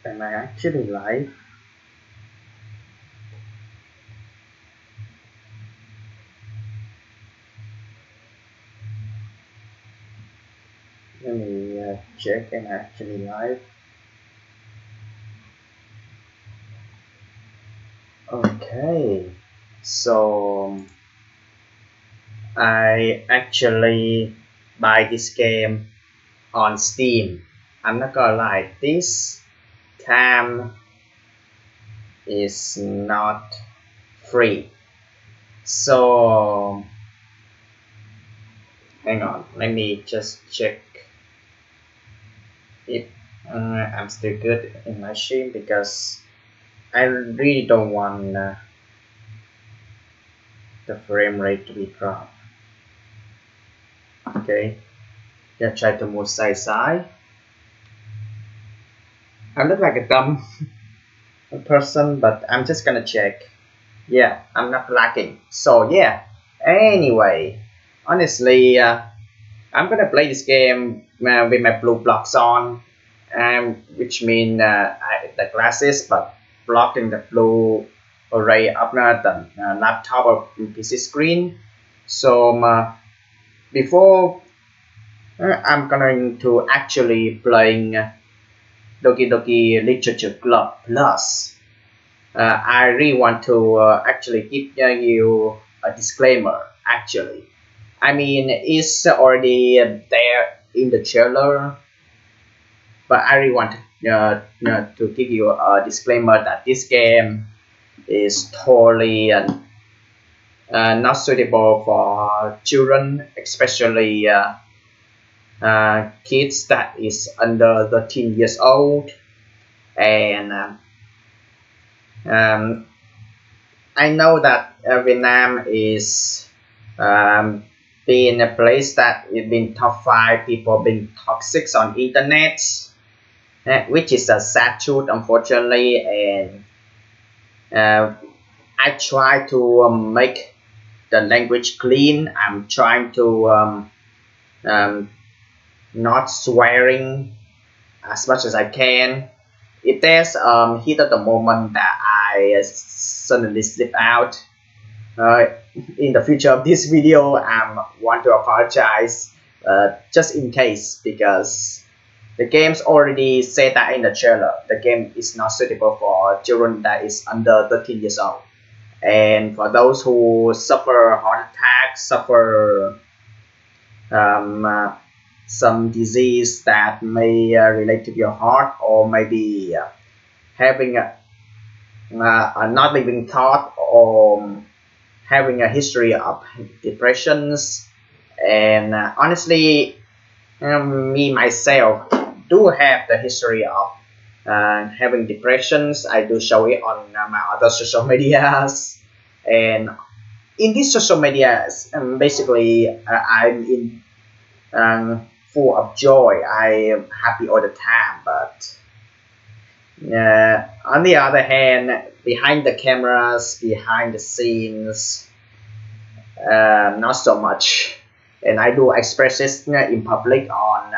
Am I actually live? Let me check. Am I actually live? Okay, so I actually buy this game on Steam. I'm not gonna lie, this time is not free. So hang on, let me just check if I'm still good in my stream, because I really don't want the frame rate to be dropped. Okay, just try to move side. I look like a dumb person, but I'm just gonna check. Yeah, I'm not lagging. So yeah, anyway, honestly, I'm gonna play this game with my blue blocks on, which mean the glasses, but blocking the blue array of the laptop or PC screen. So before I'm going to actually playing Doki Doki Literature Club Plus, I really want to actually give you a disclaimer. Actually, I mean, it's already there in the trailer, but I really want to give you a disclaimer that this game is totally not suitable for children, especially kids that is under 13 years old. And I know that Vietnam is being a place that is been top 5 people being toxic on internet, which is a sad truth, unfortunately. And I try to make the language clean. I'm trying to not swearing as much as I can. If there's heat at the moment that I suddenly slip out in the future of this video, I want to apologize just in case, because the game's already said that in the trailer. The game is not suitable for children that is under 13 years old. And for those who suffer heart attacks, suffer some disease that may relate to your heart, or maybe having a not living thought, or having a history of depressions. And honestly, me myself do have the history of having depressions. I do show it on my other social medias, and in these social medias, basically I'm in full of joy. I am happy all the time, but on the other hand, behind the cameras, behind the scenes, not so much. And I do express this in public on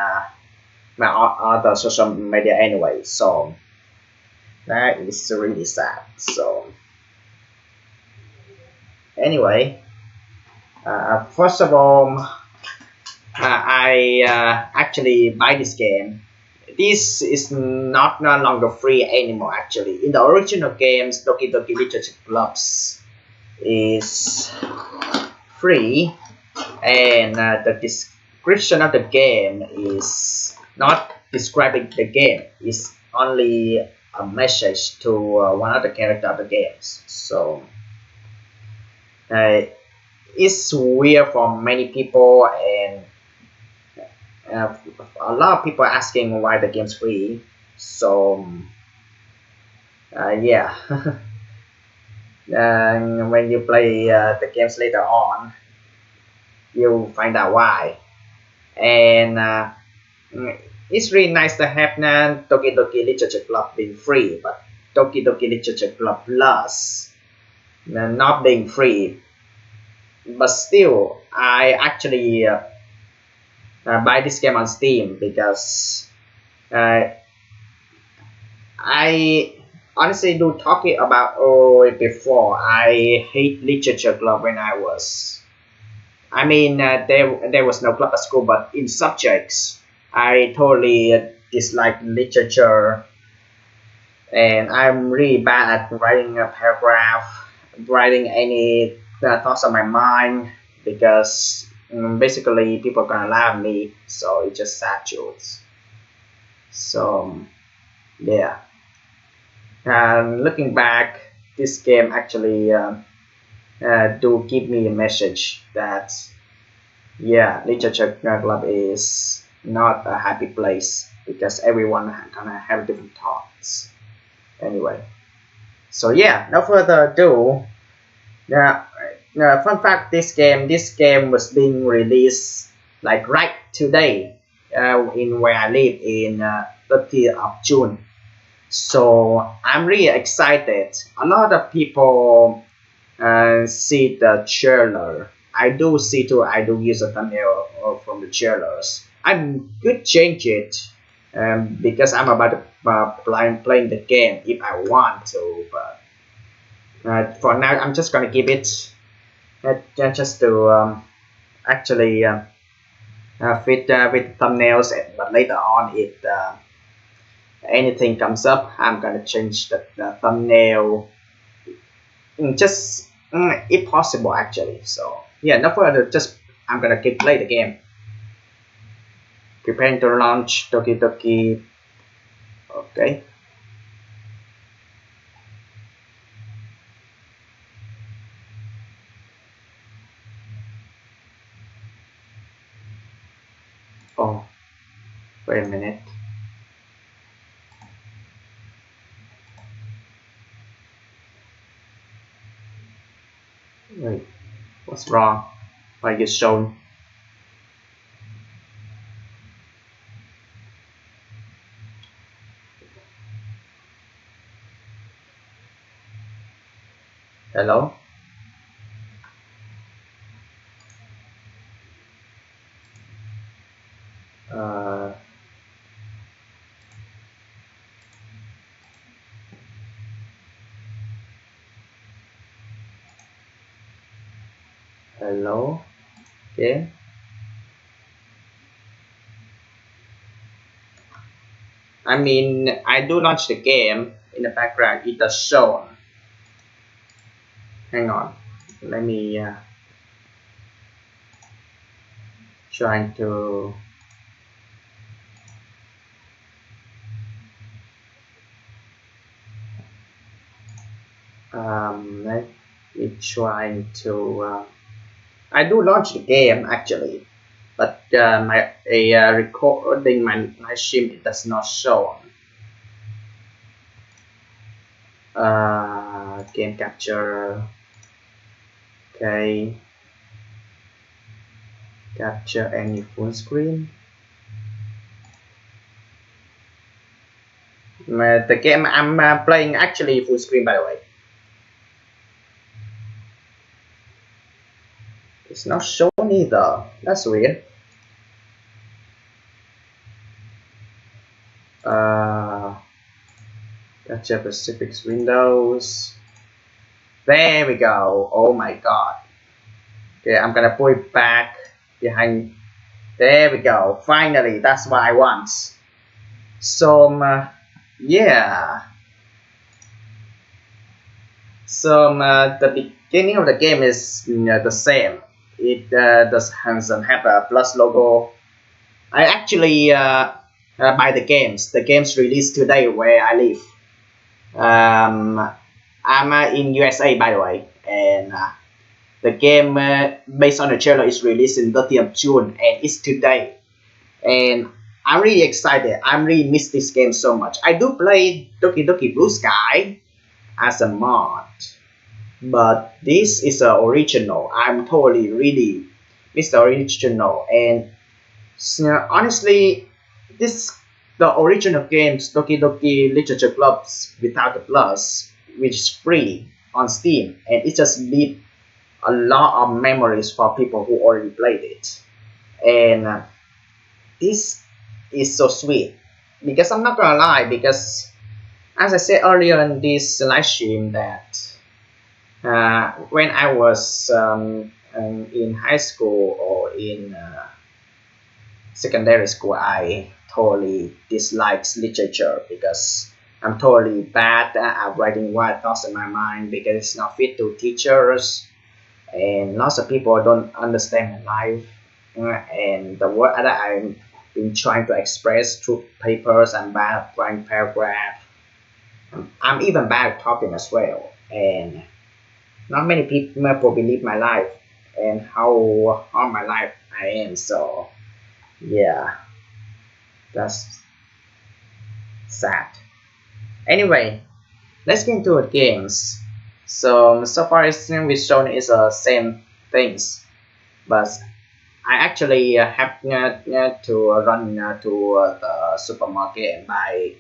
my other social media anyway. So that is really sad. So anyway, first of all, I actually buy this game. This is not no longer free anymore. Actually, in the original games, Doki Doki Literature Plus is free, and the description of the game is not describing the game. It's only a message to one of the characters of the games. So it's weird for many people, and a lot of people are asking why the game's free. So yeah. And when you play the games later on, you'll find out why. And it's really nice to have Doki Doki Literature Club being free, but Doki Doki Literature Club Plus not being free. But still, I actually buy this game on Steam because I honestly do talking about it before. I hate literature club when I was. I mean, there was no club at school, but in subjects, I totally dislike literature, and I'm really bad at writing a paragraph, writing any thoughts on my mind because basically people are gonna laugh at me, so it's just sad jokes. So yeah, and looking back, this game actually do give me a message that yeah, literature club is not a happy place because everyone gonna have different thoughts. Anyway, so yeah, no further ado. Now, fun fact: this game was being released like right today, in where I live in 30th of June. So I'm really excited. A lot of people see the trailer. I do see too. I do use a thumbnail from the trailers. I could change it because I'm about to playing the game if I want to. But for now, I'm just gonna keep it just to actually fit with thumbnails. But later on, if anything comes up, I'm gonna change the thumbnail. Just if possible, actually. So yeah, no further. Just I'm gonna keep play the game. Preparing to launch Doki Doki. Okay. Oh, wait a minute. Wait, what's wrong? Why you shown? Hello? Uh, hello? Okay. I mean, I do launch the game in the background. It does show. Hang on. Let me trying to. Let me trying to. I do launch the game actually, but my recording my stream it does not show. Game capture. Okay. Capture any full screen. The game I'm playing actually full screen, by the way. It's not shown either. That's weird. Capture Pacific's Windows. There we go. Oh my god. Okay, I'm gonna put it back behind. There we go. Finally, that's what I want. So yeah. So the beginning of the game is the same. It doesn't have a plus logo. I actually buy the games. The games released today where I live. I'm in USA, by the way, and the game based on the trailer is released in 30th of June, and it's today. And I'm really excited. I really miss this game so much. I do play Doki Doki Blue Sky as a mod, but this is the original. I'm totally really miss the original, and honestly, this the original games Doki Doki Literature Clubs without the plus, which is free on Steam, and it just leave a lot of memories for people who already played it. And this is so sweet, because I'm not gonna lie, because as I said earlier in this live stream that when I was in high school or in secondary school, I totally dislikes literature because I'm totally bad at writing wild thoughts in my mind because it's not fit to teachers, and lots of people don't understand my life and the word that I've been trying to express through papers. I'm bad at writing paragraphs. I'm even bad at talking as well, and not many people believe my life and how hard my life I am. So yeah, that's sad. Anyway, let's get into the games. So far everything we've shown is same things, but I actually have to run to the supermarket and buy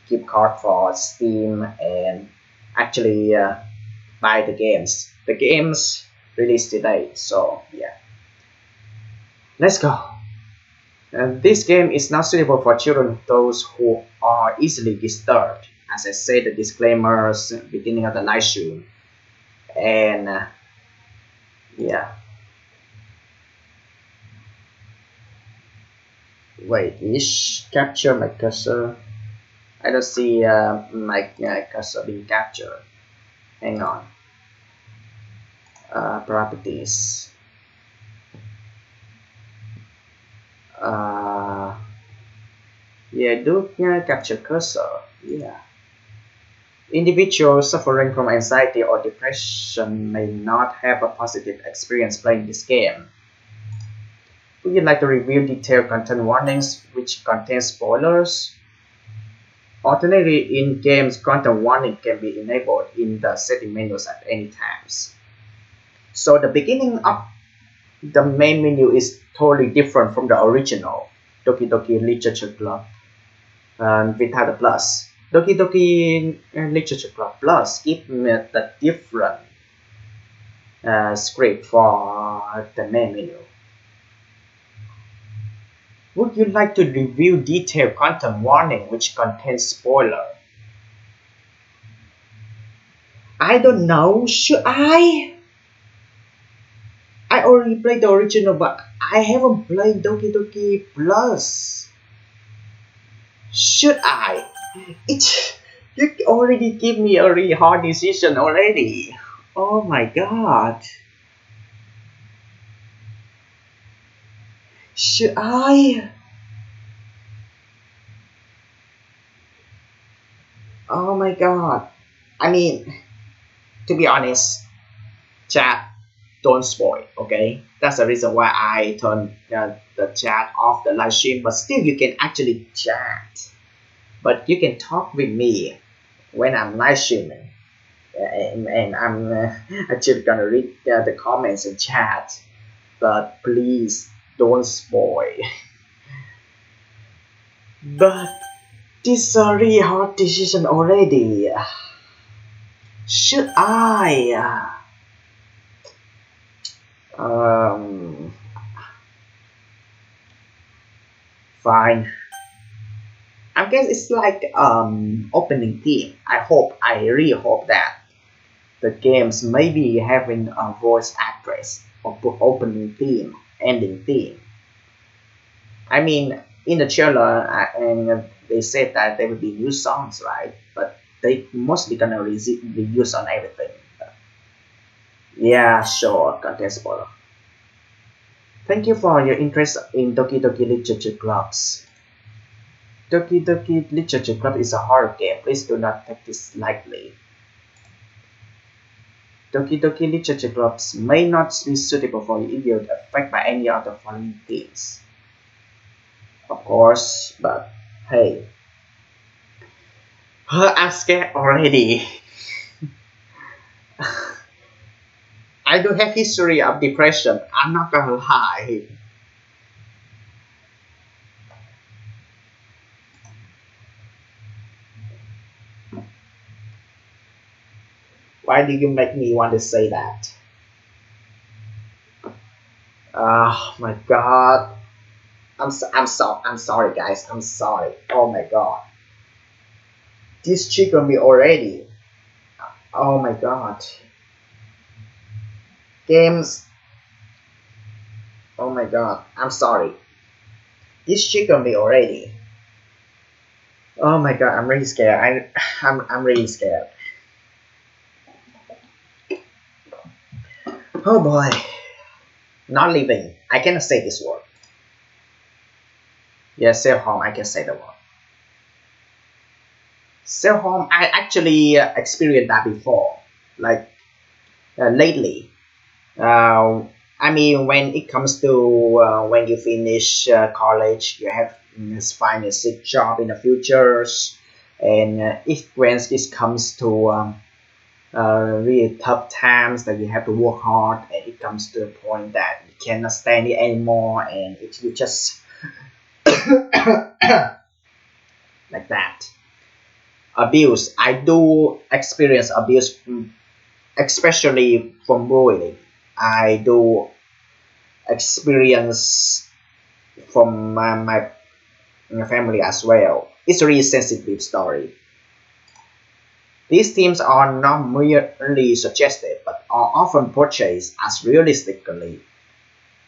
gift card for Steam and actually buy the games. The games released today, so yeah. Let's go. And this game is not suitable for children, those who are easily disturbed, as I said the disclaimers at the beginning of the live stream. And yeah. Wait, is capture my cursor? I don't see my cursor being captured. Hang on. Properties. Yeah, do capture cursor. Yeah. Individuals suffering from anxiety or depression may not have a positive experience playing this game. Would you like to review detailed content warnings which contain spoilers? Alternatively, in games, content warning can be enabled in the setting menus at any times. So the beginning of the main menu is totally different from the original Doki Doki Literature Club without the plus. Doki Doki Literature Club Plus gives me the different script for the main menu. Would you like to review detailed content warning which contains spoiler? I don't know. Should I? I already played the original, but I haven't played Doki Doki Plus. Should I? You already give me a really hard decision already. Oh my god. Should I? Oh my god. I mean, to be honest, chat, don't spoil, okay? That's the reason why I turned the chat off the live stream, but still you can actually chat. But you can talk with me when I'm live streaming. And I'm actually gonna read the comments and chat. But please don't spoil. But this is a really hard decision already. Should I? Fine. I guess it's like opening theme. I really hope that the games may be having a voice actress or opening theme, ending theme. I mean, in the trailer, and they said that there will be new songs, right? But they mostly gonna reuse on everything. Yeah, sure, content spoiler. Thank you for your interest in Doki Doki Literature Clubs. Doki Doki Literature Club is a horror game. Please do not take this lightly. Doki Doki Literature Clubs may not be suitable for you if you're affected by any of the following themes. Of course, but hey. I'm scared already. I do have history of depression. I'm not gonna lie. Why do you make me want to say that? Oh my god. I'm sorry guys. I'm sorry. Oh my god. This triggered me already. Oh my god. Games. Oh my god. I'm sorry. This triggered me already. Oh my god. I'm really scared. I'm really scared. Oh boy. Not living. I cannot say this word. Yes, self-harm. I can say the word. Self-harm. I actually experienced that before. Like lately. I mean, when it comes to when you finish college, you have to find a sick job in the futures, and if when it comes to really tough times that you have to work hard, and it comes to a point that you cannot stand it anymore, and you just like that. Abuse. I do experience abuse, especially from bullying. I do experience from my family as well. It's a really sensitive story. These themes are not merely suggested, but are often portrayed as realistically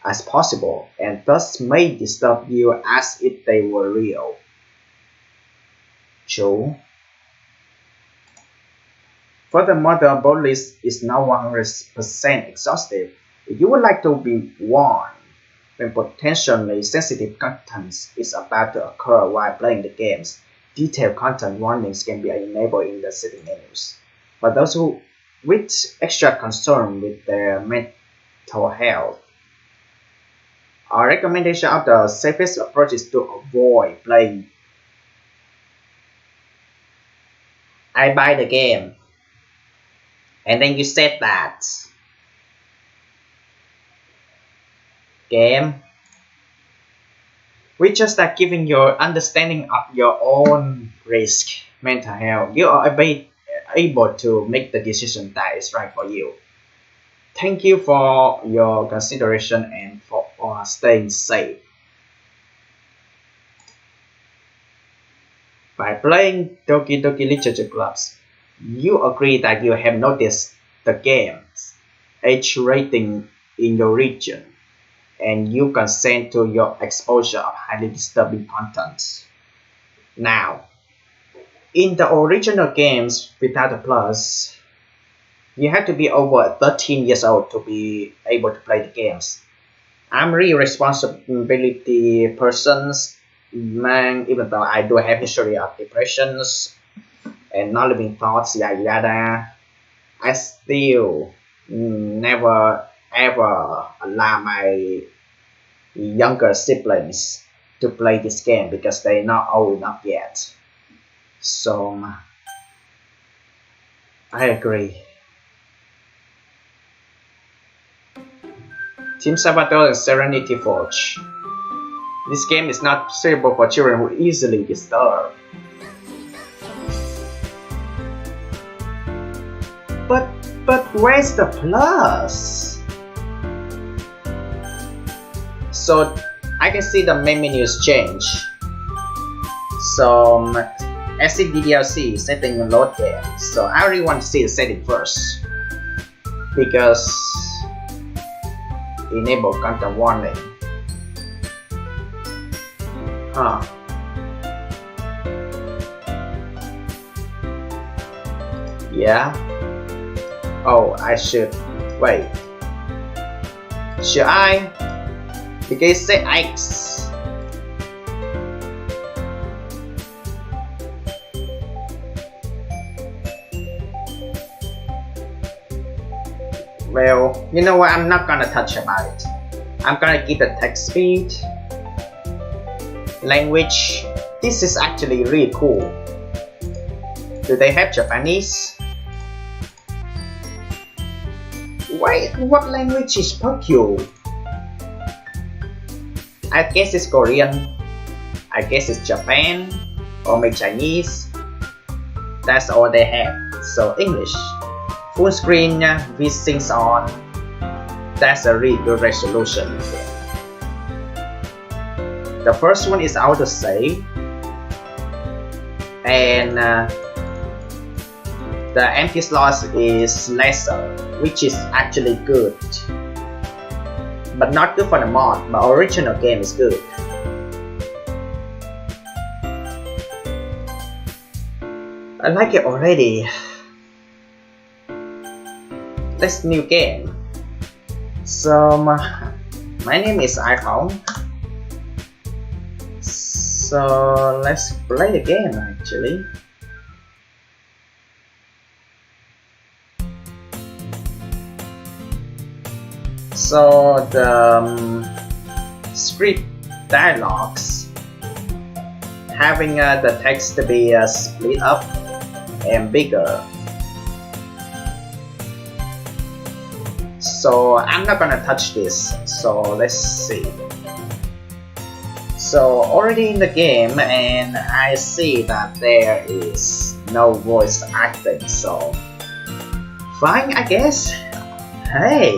as possible, and thus may disturb you as if they were real. True. Furthermore, the above list is not 100% exhaustive. If you would like to be warned when potentially sensitive content is about to occur while playing the games, detailed content warnings can be enabled in the setting menus. For those who with extra concern with their mental health, our recommendation of the safest approach is to avoid playing. I buy the game, and then you said that game, we just are giving your understanding of your own risk, mental health. You are able to make the decision that is right for you. Thank you for your consideration and for staying safe. By playing Doki Doki Literature Clubs, you agree that you have noticed the game's age rating in your region, and you consent to your exposure of highly disturbing content. Now, in the original games without the plus, you have to be over 13 years old to be able to play the games. I'm really responsibility persons, man, even though I do have history of depressions and not living thoughts, yada yada, I still never ever allow my younger siblings to play this game because they're not old enough yet. So I agree. Team Salvador and Serenity Forge. This game is not suitable for children who easily disturbed. But where's the plus? So I can see the main menus change. So exit ddlc setting and load game. So I really want to see the setting first because enable content warning. Yeah. Oh, I should wait. Should I? Because say X. Well, you know what? I'm not gonna touch about it. I'm gonna keep the text speed, language. This is actually really cool. Do they have Japanese? Wait, what language is Tokyo? I guess it's Korean. I guess it's Japan or maybe Chinese. That's all they have. So English. full screen V-Syncs on. That's a really good resolution. The first one is autosave, and the empty slots is lesser, which is actually good, but not good for the mod. But original game is good. I like it already. Let's new game. So my name is iPhong. So let's play the game actually. So the script dialogues having the text to be split up and bigger. So I'm not gonna touch this. So let's see. So already in the game, and I see that there is no voice acting. So fine, I guess. Hey,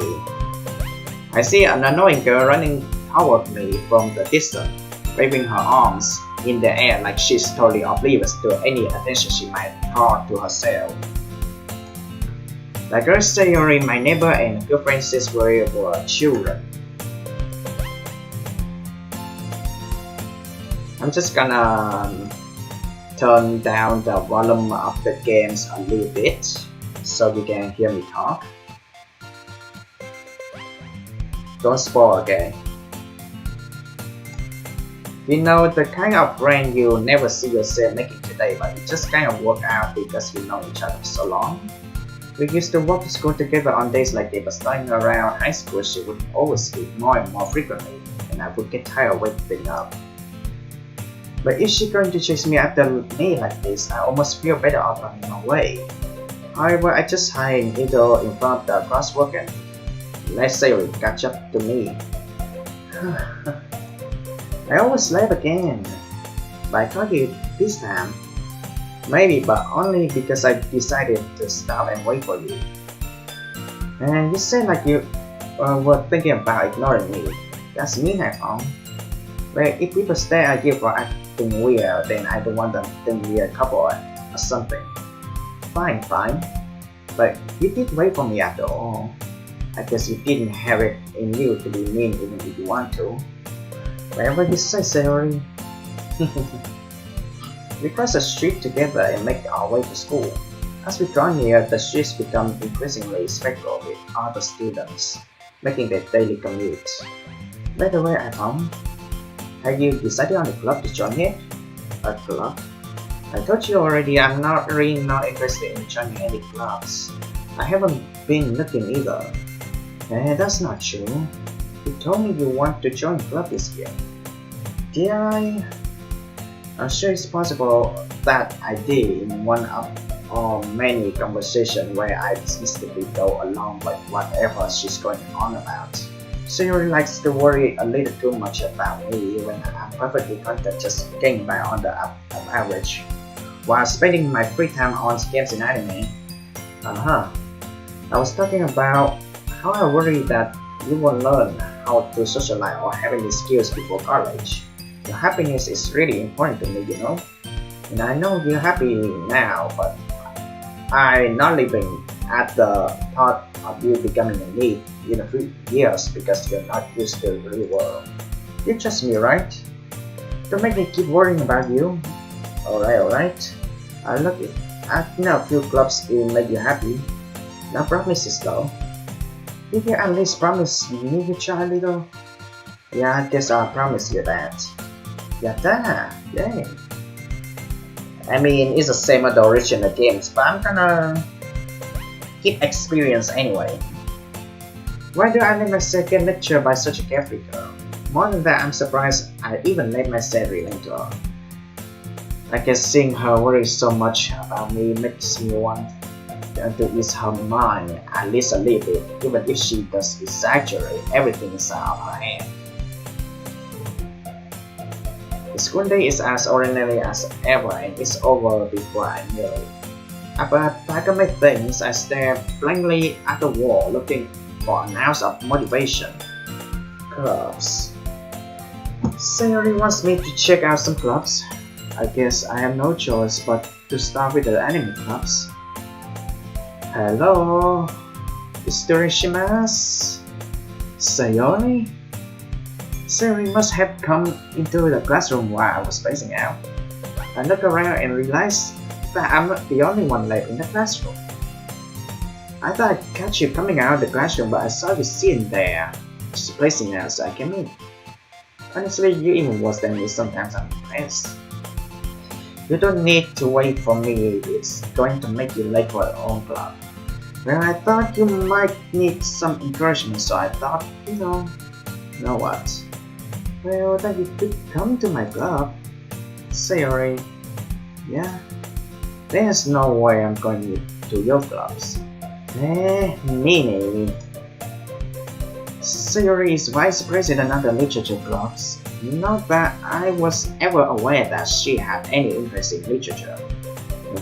I see an annoying girl running toward me from the distance, waving her arms in the air like she's totally oblivious to any attention she might draw to herself. The girl Sayori, my neighbor and girlfriend since we were children. I'm just gonna turn down the volume of the games a little bit so you can hear me talk. Don't spoil, okay? You know, the kind of friend you never see yourself making today, but it just kind of work out because we know each other so long. We used to walk to school together on days like this, but starting around high school, she would always speak more and more frequently, and I would get tired of waiting up. But if she's going to chase me after me like this, I almost feel better off running away. However, I just hide either in front of the crosswalk and let Sayori catch up to me. I always left again, but I told you this time. Maybe, but only because I decided to stop and wait for you. And you said like you were thinking about ignoring me. That's me, iPhong. Well, if people stare at you for acting weird, then I don't want them to think we're a couple or something. Fine. But you did wait for me after all. I guess you didn't have it in you to be mean even if you want to. Whatever you say, Sayori. We cross the street together and make our way to school. As we draw near, the streets become increasingly spectral with other students making their daily commute. By the way, iPhong, have you decided on a club to join yet? A club? I told you already I'm really not interested in joining any clubs. I haven't been looking either. That's not true. You told me you want to join club this year. Did I? I'm sure it's possible that I did in one of our many conversations where I dismissively go along with whatever she's going on about. Sayori likes to worry a little too much about me when I'm perfectly content just getting by on the average, while spending my free time on games and anime. I was talking about how I worry that you won't learn how to socialize or have any skills before college. Your happiness is really important to me, you know. And I know you're happy now, but I'm not living at the thought of you becoming a need in a few years because you're not used to the real world. You trust me, right? Don't make me keep worrying about you. Alright. I look at a few clubs will make you happy. No promises though. Did you at least promise me you try a little? Yeah, I guess I'll promise you that. Yatta! Yay! I mean, it's the same as the original games, but I'm gonna keep experience anyway. Why do I let myself get lectured by such a carefree girl? More than that, I'm surprised I even let myself relate to her. I guess seeing her worry so much about me makes me want to ease her mind at least a little bit, even if she does exaggerate everything inside of her head. The school day is as ordinary as ever and it's over before I know it. About pack up my things, I stare blankly at the wall, looking for an ounce of motivation. Clubs. Sayori wants me to check out some clubs. I guess I have no choice but to start with the anime clubs. Hello, Shimasu. Sayori? Sayori must have come into the classroom while I was spacing out. I look around and realize that I'm not the only one left in the classroom. I thought I'd catch you coming out of the classroom, but I saw you sitting there, just spacing out, so I came in. Honestly, you're even worse than me. Sometimes I'm impressed. You don't need to wait for me, it's going to make you late for your own club. Well, I thought you might need some encouragement, so I thought, you know what? Well, that you could come to my club. Sayori. Yeah? There's no way I'm going to your clubs. Meaning. Sayori is vice president of the literature clubs. Not that I was ever aware that she had any interest in literature.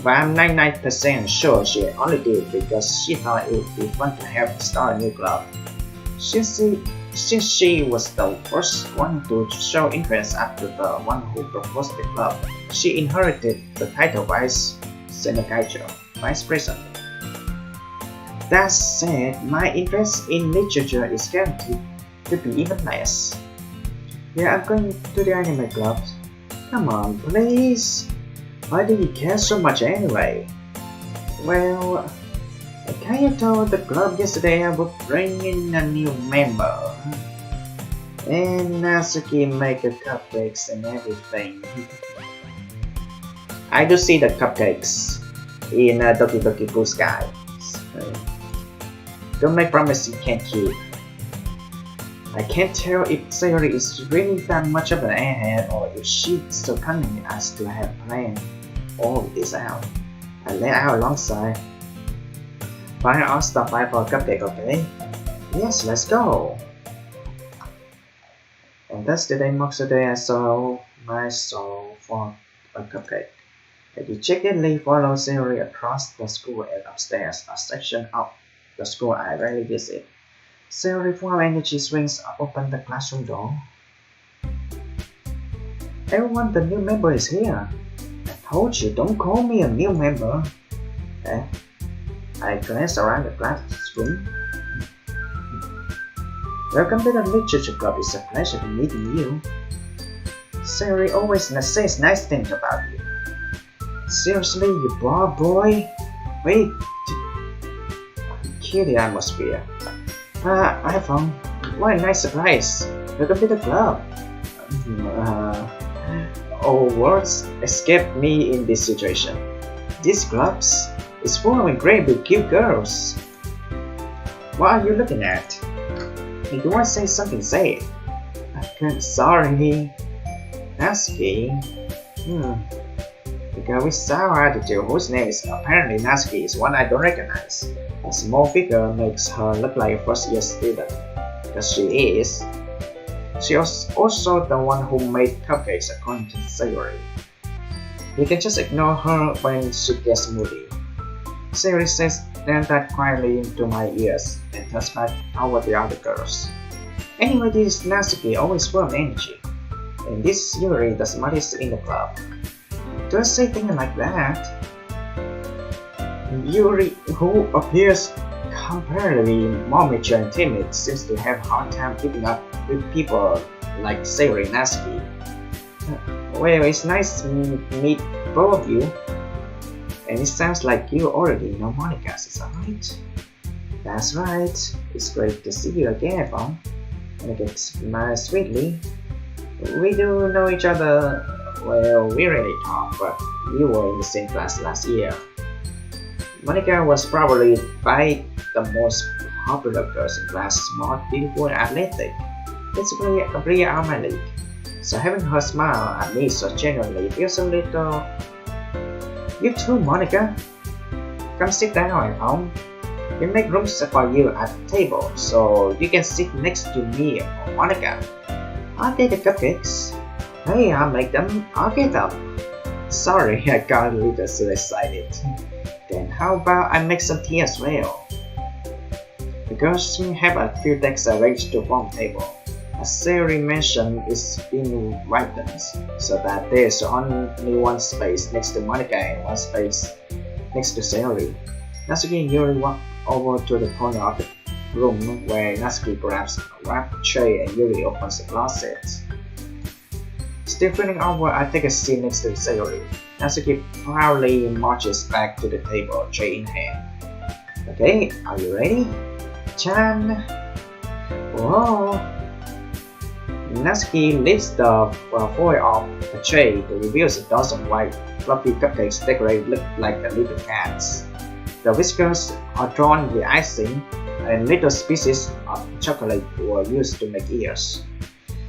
But I'm 99% sure she only did it because she thought it would be fun to help start a new club. Since she was the first one to show interest after the one who proposed the club, she inherited the title Vice President. That said, my interest in literature is guaranteed to be even less. Yeah, I'm going to the anime club. Come on, please. Why do you care so much anyway? Well, I kinda told the club yesterday I would bring in a new member. And Natsuki make the cupcakes and everything. I do see the cupcakes in Doki Doki Blue Sky. Don't make promise you can't keep. I can't tell if Sayori is really that much of an airhead or if she's so cunning as to have planned all this out. I let out alongside. Fine, I'll stop by for a cupcake, okay? Yes, let's go! And that's the day marks the day I sold my soul for a cupcake. If you checkily follow Sayori across the school and upstairs, a section of the school I rarely visit. Sayori full of energy swings open the classroom door. Everyone, the new member is here. I told you, don't call me a new member. I glance around the classroom. Welcome to the literature club. It's a pleasure to meeting you. Sayori always says nice things about you. Seriously, you bald boy? Wait. Kill the atmosphere. iPhong, what a nice surprise. Welcome to the club. Words escape me in this situation. This club is full of great with cute girls. What are you looking at? If you want to say something, say it. Sorry. Natsuki. The girl with sour attitude, whose name is apparently Natsuki, is one I don't recognize. A small figure makes her look like a first-year student, because she is. She was also the one who made cupcakes according to Sayori. You can just ignore her when she gets moody. Sayori says that quietly into my ears and turns back over the other girls. Anyway, this Natsuki always full of energy, and this Yuri the smartest in the club. Don't say things like that. Yuri, who appears comparatively more mature and timid, seems to have a hard time keeping up with people like Sayori and Natsuki. Well, it's nice to meet both of you. And it sounds like you already know Monica, is that right? That's right. It's great to see you again, iPhong. Monica smiles sweetly. We do know each other. Well, we rarely talk, but we were in the same class last year. Monica was probably by the most popular girl in class, smart, beautiful, and athletic. Basically, a player out my league. So having her smile at me so genuinely feels a little... You too, Monica. Come sit down, iPhong. We make room for you at the table, so you can sit next to me or Monica. Aren't they the cupcakes? Hey, I'll make them. I'll get them. Sorry, I got a little too excited. Then how about I make some tea as well? Because we have a few decks arranged to form a table. As Siri mentioned, it's in whiteness, so that there's only one space next to Monica and one space next to Siri. Natsuki and Yuri walk over to the corner of the room where Natsuki grabs a wrap tray and Yuri opens the closet. Still feeling awkward, I take a seat next to Sayori. Natsuki proudly marches back to the table, tray in hand. Okay, are you ready? Chan! Whoa! Natsuki lifts the foil off the tray to reveal a dozen white, fluffy cupcakes decorated look like the little cats. The whiskers are drawn with icing, and little pieces of chocolate were used to make ears.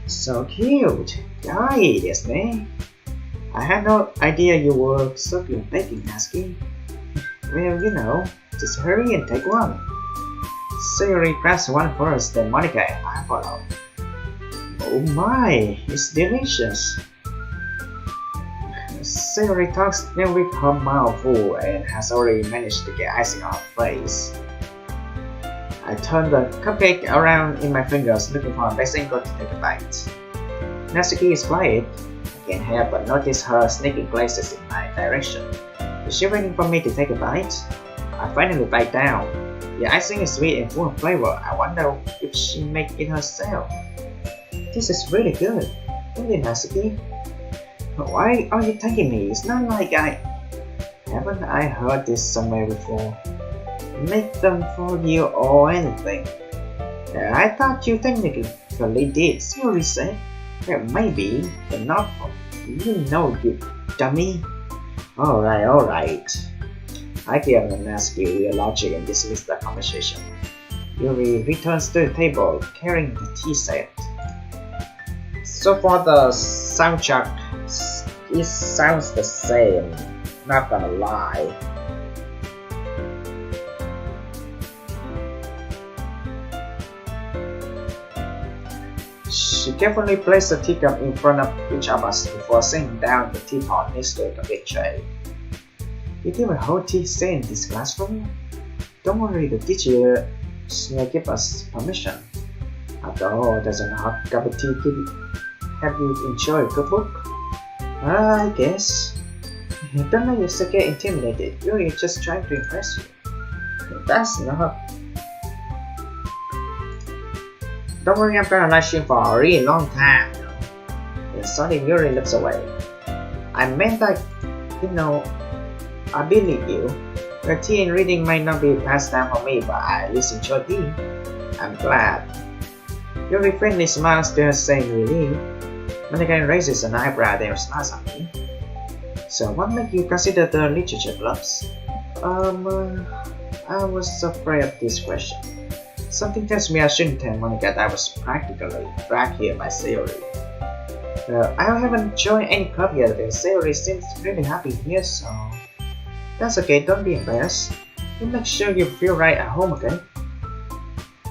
So cute! Kawaii desu ne. I had no idea you were so good at baking, Natsuki. Well, you know, just hurry and take one. Sayori grabs one first, then Monica and I follow. Oh my, it's delicious! Sayori talks then with her mouth full and has already managed to get icing on her face. I turn the cupcake around in my fingers looking for a best angle to take a bite. Natsuki is quiet. I can't help but notice her sneaking glances in my direction. Is she waiting for me to take a bite? I finally bite down. The icing is sweet and full of flavor. I wonder if she made it herself. This is really good. Really, Natsuki? Why are you taking me? It's not like haven't I heard this somewhere before? Make them for you or anything. I thought you technically did, Sayori said. Well, maybe, but not for you know, you dummy. Alright. I give Natsuki real logic and dismiss the conversation. Yuri returns to the table carrying the tea set. So for the soundtrack, it sounds the same, not gonna lie. She carefully placed the teacup in front of each of us before setting down the teapot next to the big tray. You give a whole tea set in this classroom? Don't worry, the teacher will give us permission. After all, doesn't a hot cup of tea have you enjoy a good book? I guess. Don't let yourself get intimidated. You're just trying to impress you. That's not. Don't worry, I'm gonna like you for a really long time. And suddenly Yuri looks away. I meant that, you know, I believe you. Your tea and reading might not be pastime for me, but I at least enjoy tea. I'm glad. Yuri friendly smiles to her saying relief. Monica raises an eyebrow then smiles at me. So what made you consider the literature clubs? I was afraid of this question. Something tells me I shouldn't tell Monica that I was practically dragged here by Sayori. I haven't joined any club yet and Sayori seems really happy here, so... That's okay, don't be embarrassed. You make sure you feel right at home, okay?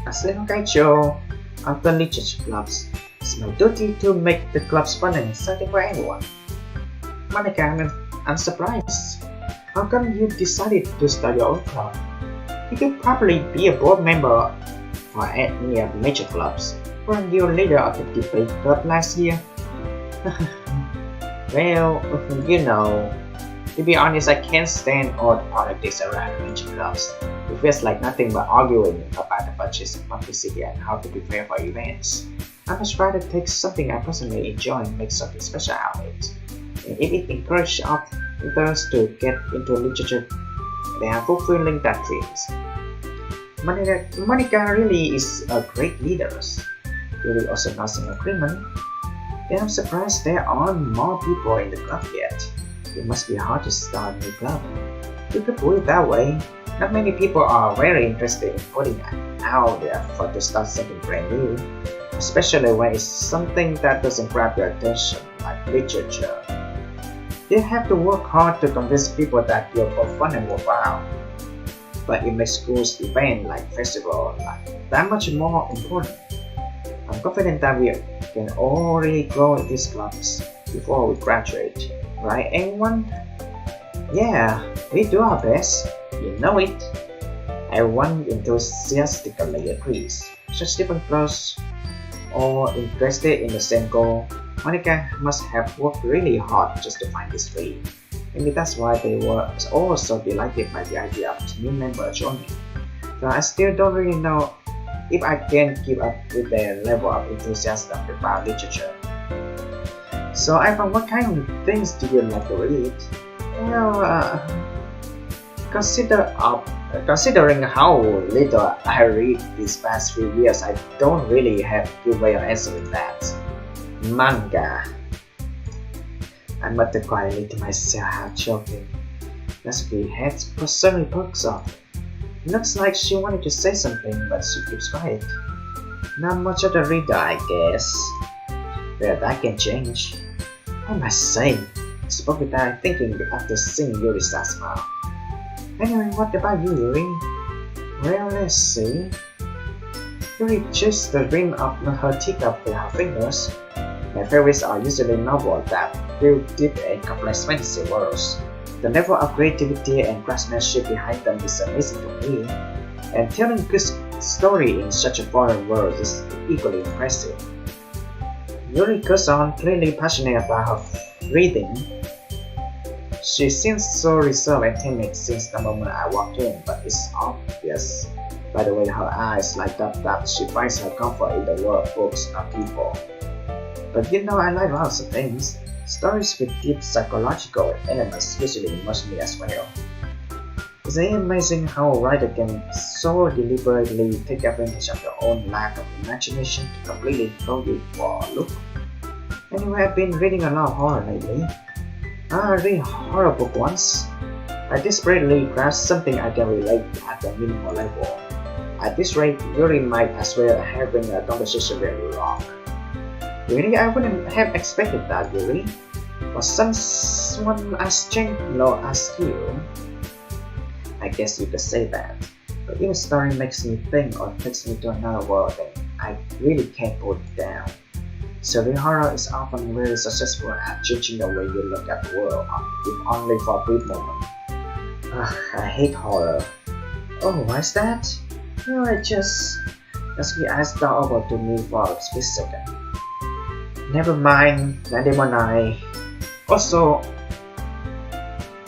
As little Kaicho of the literature clubs, it's my duty to make the clubs fun and exciting for everyone. Monica, I'm surprised. How come you decided to start your own club? You could probably be a board member or any of the major clubs. Weren't you leader of the debate club last year? Well, you know, to be honest, I can't stand all the politics around major clubs. It feels like nothing but arguing about the budgets and publicity and how to prepare for events. I must rather take something I personally enjoy and make something special out of it. And if it encourages others to get into literature, they are fulfilling their dreams. Monica really is a great leader. Yuri also nods in agreement. Then I'm surprised there aren't more people in the club yet. It must be hard to start a new club. You could put it that way. Not many people are very interested in putting out the effort to start something brand new, especially when it's something that doesn't grab your attention, like literature. You have to work hard to convince people that you're both fun and worthwhile. But it makes schools event like festival like that much more important. I'm confident that we can already grow in these clubs before we graduate, right everyone? Yeah, we do our best. You know it. Everyone enthusiastically agrees. Such different pros all interested in the same goal. Monica must have worked really hard just to find this tree. Maybe that's why they were all so delighted by the idea of new member joining. So I still don't really know if I can keep up with their level of enthusiasm about literature. So iPhong, what kind of things do you like to read? Well, considering how little I read these past few years, I don't really have a good way of answering that. Manga. I muttered quietly to myself, half joking. Leslie had certainly perks off. Looks like she wanted to say something, but she keeps quiet. Not much of a reader, I guess. Well, that can change. I must say, I spoke without thinking after seeing Yuri's smile. Anyway, what about you, Yuri? Well, let's see. Yuri chews the rim of her teacup with her fingers. My favorites are usually novels that feel deep and complex fantasy worlds. The level of creativity and craftsmanship behind them is amazing to me, and telling a good story in such a foreign world is equally impressive. Yuri goes on, clearly passionate about her reading. She seems so reserved and timid since the moment I walked in, but it's obvious by the way her eyes light up that she finds her comfort in the world of books, not people. But you know, I like lots of things. Stories with deep psychological elements usually immerse me as well. It's amazing how a writer can so deliberately take advantage of their own lack of imagination to completely throw you for a loop. Anyway, I've been reading a lot of horror lately. I read a horror book once. I desperately grasped something I can relate to at a minimal level. At this rate, Yuri might as well having a conversation with Rock. Really, I wouldn't have expected that, Yuri. But someone as gentle as you, I guess you could say that. But if a story makes me think or takes me to another world, then I really can't put it down. So the horror is often very successful at changing the way you look at the world, if only for a brief moment. I hate horror. Oh, why's that? Well, I just your eyes thought over to me for a split second. Never mind, Nademon. Also,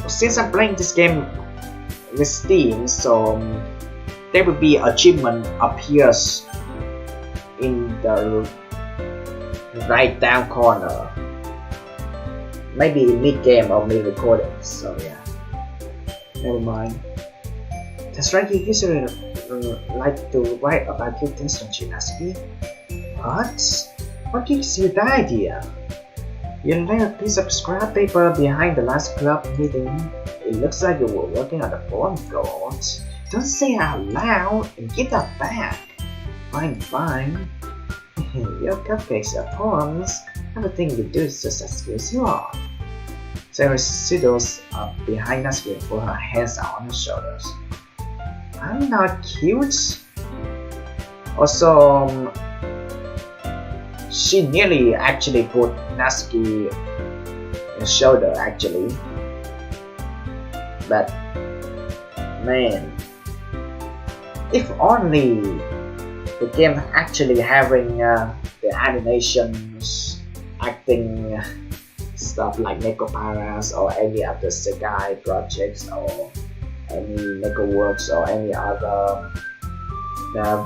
since I'm playing this game with Steam, so there will be achievement appears in the right down corner. Maybe mid game or mid recording. So yeah, never mind. That's right. You usually like to write about cute things, don't you, Natsuki? What gives you the idea? You lay a piece of scrap paper behind the last club meeting. It looks like you were working on the poem gold. Don't say it out loud and get that back. Fine. Your cupcakes are poems. Everything you do is just as good as you are. Sarah sidles up behind us and put her hands out on her shoulders. I'm not cute. Also, she nearly actually put Natsuki on her shoulder actually. But man, if only the game actually having the animations, acting stuff like Neko Paras or any other Segai projects or any Neko Works or any other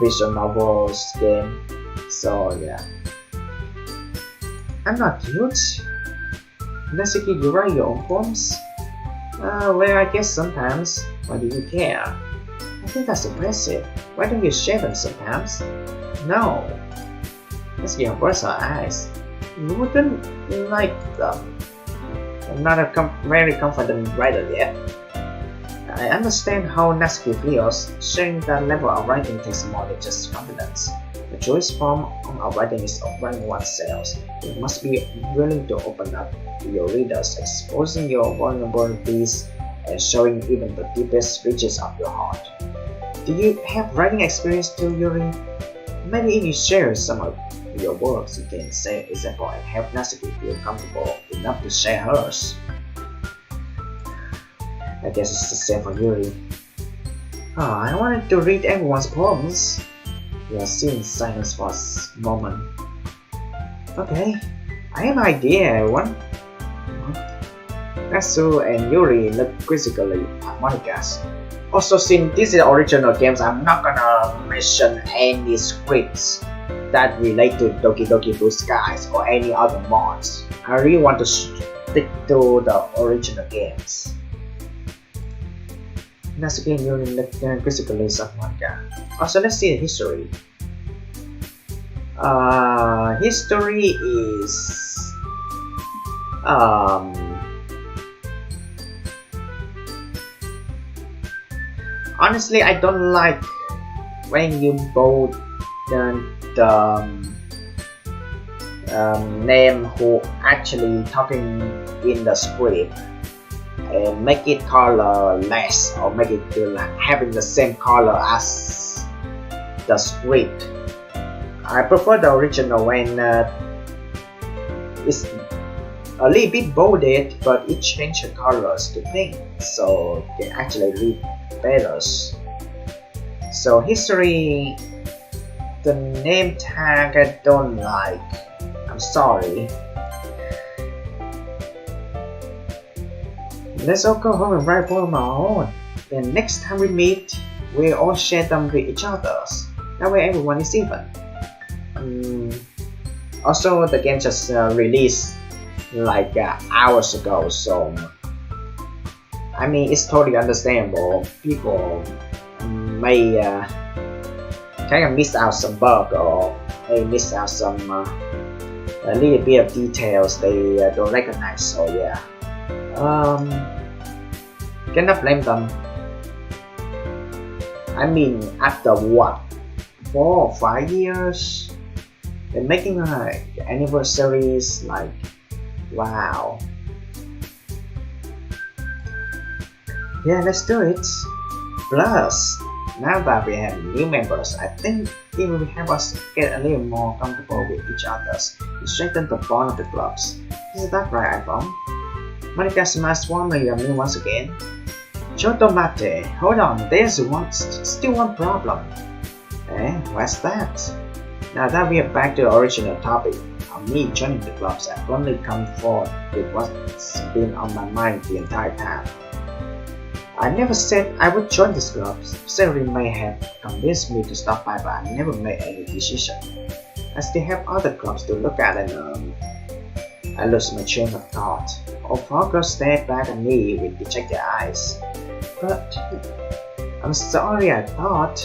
visual novels game. So yeah, I'm not cute. Natsuki, you write your own poems? Well, I guess sometimes. Why do you care? I think that's impressive. Why don't you share them sometimes? No. Natsuki averts her eyes. You wouldn't like them. I'm not a very confident writer yet. I understand how Natsuki feels. Sharing that level of writing takes more than just confidence. The truest form of writing is offering oneself. You must be willing to open up to your readers, exposing your vulnerabilities and showing even the deepest reaches of your heart. Do you have writing experience too, Yuri? Maybe if you share some of your works, you can set an example and help Natsuki feel comfortable enough to share hers. I guess it's the same for Yuri. Oh, I wanted to read everyone's poems. We are still in silence for a moment. Okay, I have an idea, everyone. Natsu and Yuri look quizzically at Monica's. Also, since this is original games, I'm not gonna mention any scripts that relate to Doki Doki Blue Skies or any other mods. I really want to stick to the original games. Natsuki and Yuri look quizzically at Monica. Also, let's see the history. History is honestly, I don't like when you bold the name who actually talking in the script and make it colorless or make it having the same color as the script. I prefer the original when it's a little bit bolded, but it changes the colors to pink, so they actually read better. So history, the name tag I don't like. I'm sorry. Let's all go home and write for our own. Then next time we meet, we'll all share them with each other. That way everyone is even. Also, the game just released like hours ago, so I mean it's totally understandable. People may kind of miss out some bug or may miss out some a little bit of details they don't recognize. So yeah, cannot blame them. I mean, after what, 4 or 5 years? They're making anniversaries, like, wow. Yeah, let's do it. Plus, now that we have new members, I think it will help us get a little more comfortable with each other to strengthen the bond of the clubs. Is that right, iPhong? Monica smiles warmly at me once again. Chotomate, hold on, there's still one problem. What's that? Now that we are back to the original topic of me joining the clubs, I've only come forward with what's been on my mind the entire time. I never said I would join these clubs. Siri may have convinced me to stop by, but I never made any decision. I still have other clubs to look at and I lost my train of thought. All 4 girls stared back at me with dejected eyes. But I'm sorry, I thought.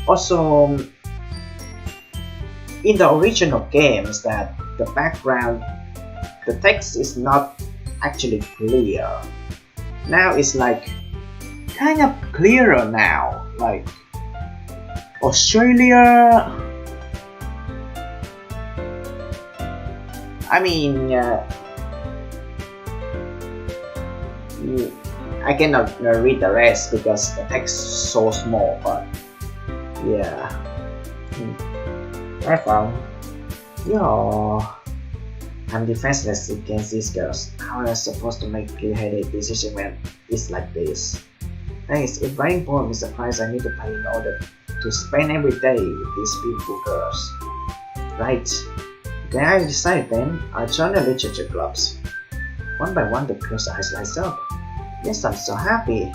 Also, in the original games, that the background, the text is not actually clear. Now it's like kind of clearer now. Like Australia. I mean, I cannot read the rest because the text is so small, but yeah. I found. Yo, I'm defenseless against these girls. How am I supposed to make clear-headed decisions when it's like this? Thanks, if writing poem is the price I need to pay in order to spend every day with these beautiful girls. Right. Then I decided then, I'll join the literature clubs. One by one the girls' eyes light up. Yes, I'm so happy.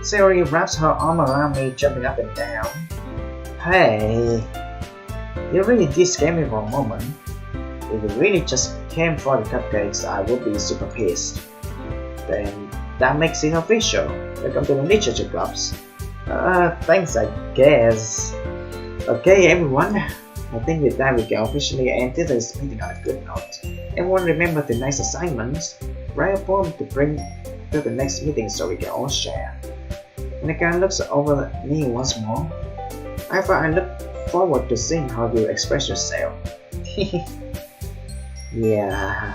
Siri wraps her arm around me, jumping up and down. Hey, you really did scare me for a moment. If you really just came for the cupcakes, I would be super pissed. Then that makes it official. Welcome to the literature clubs. Thanks, I guess. Okay, everyone. I think with that we can officially end today's meeting on a good note. Everyone remember the next assignments. Write a poem to bring to the next meeting so we can all share. Monica looks over at me once more. I look forward to seeing how you express yourself. Yeah.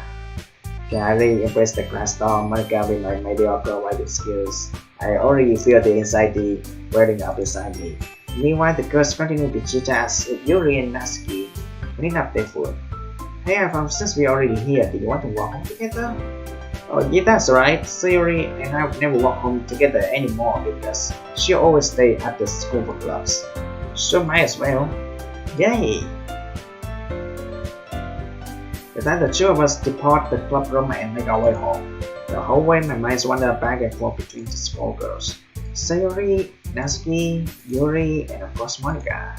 I really embrace the class doll. Monica with my mediocre writing skills. I already feel the anxiety welling up beside me. Meanwhile, the girls continue to chit-chat with Yuri and Natsuki, cleaning up their food. Hey, since we're already here, do you want to walk home together? Oh yeah, that's right. Sayori and I never walk home together anymore because she always stay at the school for clubs. So might as well. Yay! But then the two of us depart the club room and make our way home. The whole way my minds wander back and forth between the small girls. Sayori, Natsuki, Yuri, and of course Monica.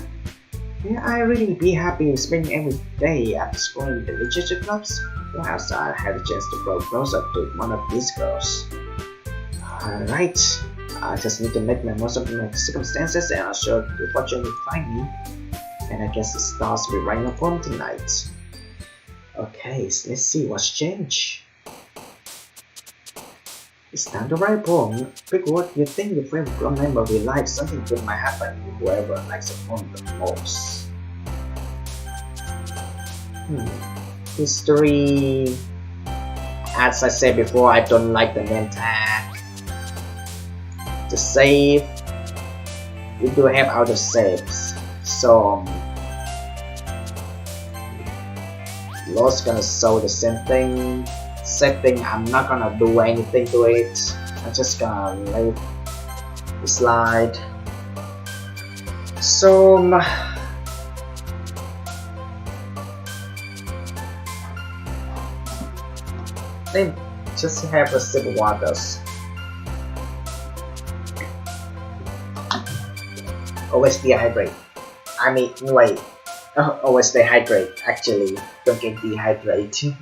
Yeah, I really be happy spending every day at school in the literature clubs. Perhaps I had a chance to grow closer to one of these girls. Alright, I just need to make the most of my circumstances and I'm sure the fortune will find me. And I guess the stars will rain upon tonight. Okay, so let's see what's changed. It's time to write a poem. Pick what you think your favorite club member will like. Something good might happen to whoever likes the poem the most. History. As I said before, I don't like the name tag. The save. We do have other saves. So Lost gonna show the same thing. Setting, I'm not gonna do anything to it. I'm just gonna let it slide. So then just have a sip of waters. Always dehydrate. I mean, wait. Always stay hydrated. Actually, don't get dehydrated.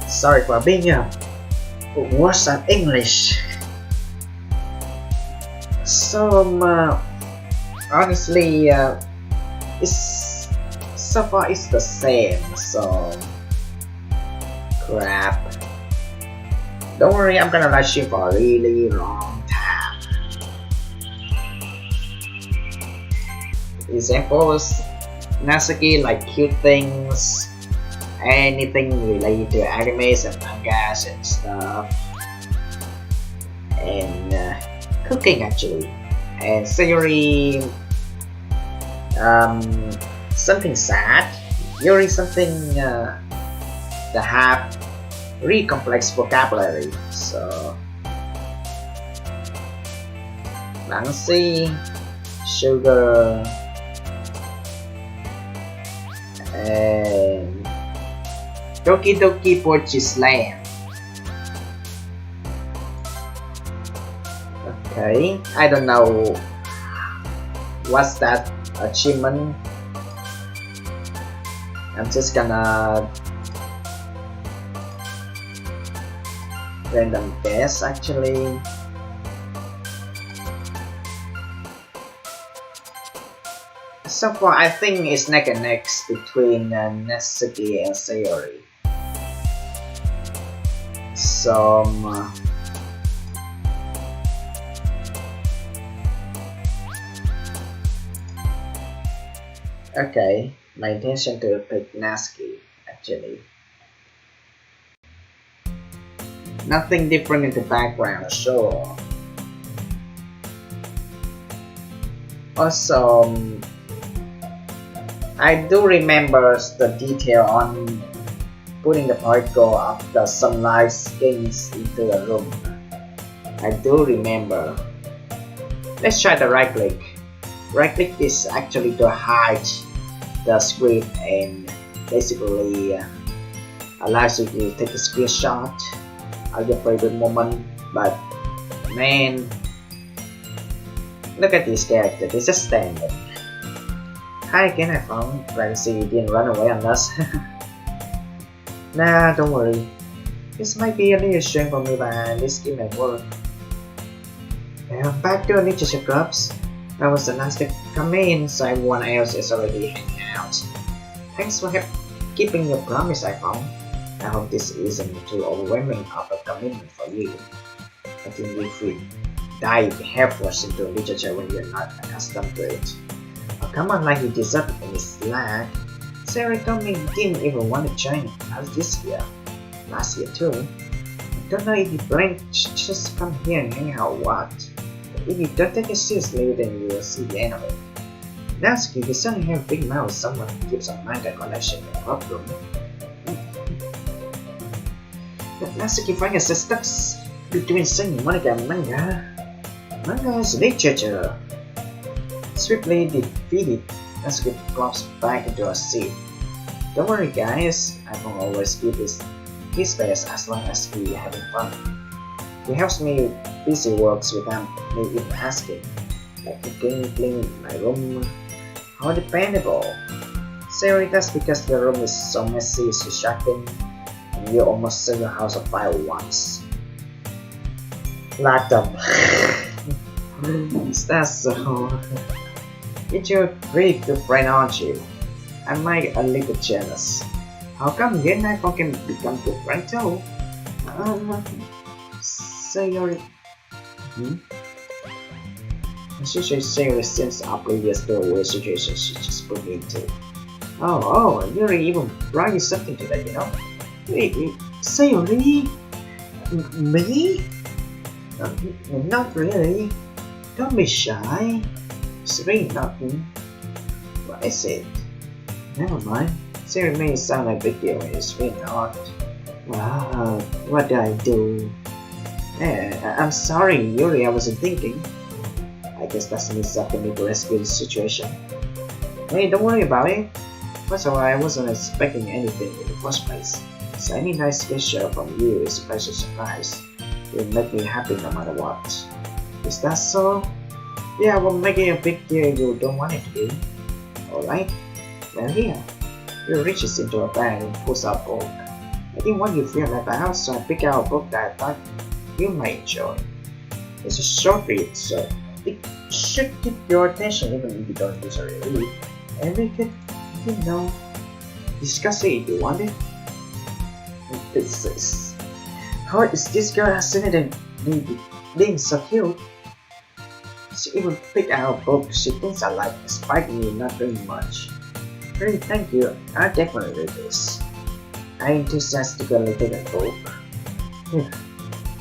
Sorry for being worse at English. So honestly, it's so far it's the same. So crap. Don't worry, I'm gonna rush you for a really long time. Examples: Natsuki like cute things. Anything related to animes and mangas and stuff, and cooking actually, and Sayori, something sad. Yuri something that have really complex vocabulary. So Nancy, sugar, and Doki Doki Porches Land. Okay, I don't know what's that achievement. I'm just gonna random guess actually. So far, I think it's neck and neck between Natsuki and Sayori. So okay, my intention to pick Natsuki actually. Nothing different in the background, sure. Also, I do remember the detail on putting the particle of the sunlight skins into the room. I do remember. Let's try the right click. Right click is actually to hide the script and basically allows you to take a screenshot of your favorite moment. But man, look at this character, this is standing. Hi again, iPhong. Glad to see you didn't run away on us. Nah, don't worry. This might be a little strange for me, but this game might work. Well, back to the literature clubs. I was the last to come in, so everyone else is already hanging out. Thanks for keeping your promise, iPhong. I hope this isn't too overwhelming of a commitment for you. I think you should dive headfirst into literature when you're not accustomed to it. Oh, come on, like you deserve it in this lag. Sarah told me you didn't even want to join us this year. Last year too. I don't know if you plan to just come here and hang out or what. But if you don't take it seriously, then you will see the end of it. Natsuki, you certainly have a big mouth. Someone keeps a manga collection in the club room. Natsuki finds us stuck between singing manga and manga. Manga is literature. Swiftly defeated, Natsuki drops back into her seat. Don't worry guys, iPhong always gives his best as long as we are having fun. He helps me busy works without me even asking, like cleaning my room. How dependable. Sorry, that's because the room is so messy, so shocking, and you almost set your house on fire once. Locked up. That's so. You're a pretty good friend, aren't you? I might a little jealous. How come you and iPhong can become good friends too? Sayori. She Sayori seems oblivious to the weird situation she just put me into. Oh, Yuri even brought you something today, you know? Wait, Sayori? Me? Not really. Don't be shy. It's really nothing. What is it? Never mind. Sayori made it sound like a big deal. It's really not. Wow, what did I do? I'm sorry, Yuri, I wasn't thinking. I guess that's means something to rescue the situation. Hey, don't worry about it. First of all, I wasn't expecting anything in the first place. So any nice gesture from you is a pleasant surprise. It will make me happy no matter what. Is that so? Yeah, I will make it a big deal if you don't want it to be. Alright. Well here. He reaches into a bag and pulls out a book. I didn't want you to feel left out, so I picked out a book that I thought you might enjoy. It's a short read, so it should keep your attention even if you don't usually read. And we could, you know, discuss it if you want it. This is how is this girl fascinated me being so cute? She even picked out a book she thinks I like despite me not doing much. Really, thank you. I'll definitely read this. I enthusiastically take a book.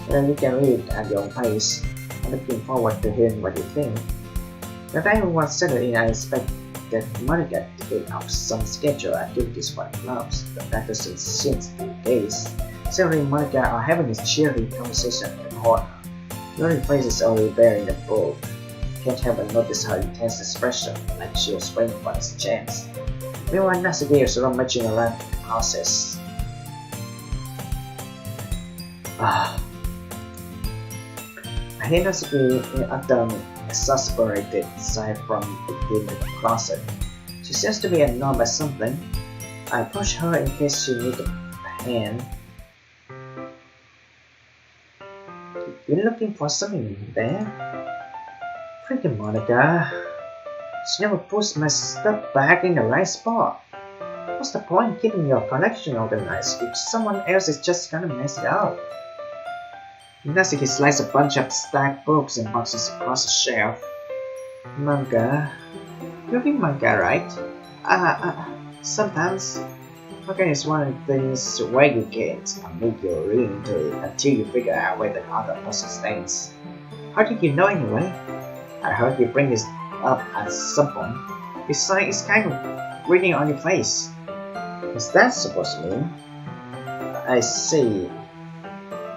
Well, you can read it at your own pace. I'm looking forward to hearing what you think. The time was settled in, I expect that Monica to get up some scheduled activities for the clubs, but that doesn't seem to be the case. Sarah and Monica are having a cheery conversation in the corner. Yuri face is only there in the book. Can't help but notice her intense expression, like she was waiting for this chance. Meanwhile, Natsuki is rummaging around in the process. I hear Natsuki uttered an exasperated sigh from within the closet. She seems to be annoyed by something. I push her in case she needs a hand. You're looking for something in there? Freaking Monica. She never puts my stuff back in the right spot. What's the point in keeping your collection organized if someone else is just gonna mess it up? Natsuki slides a bunch of stacked books and boxes across the shelf. Manga? You read manga, right? Sometimes. Manga is one of the things where you can't admit you're reading into it until you figure out where the other person stands. How did you know anyway? I heard you bring this up at some point. Besides, it's kind of reading on your face. What's that supposed to mean? I see.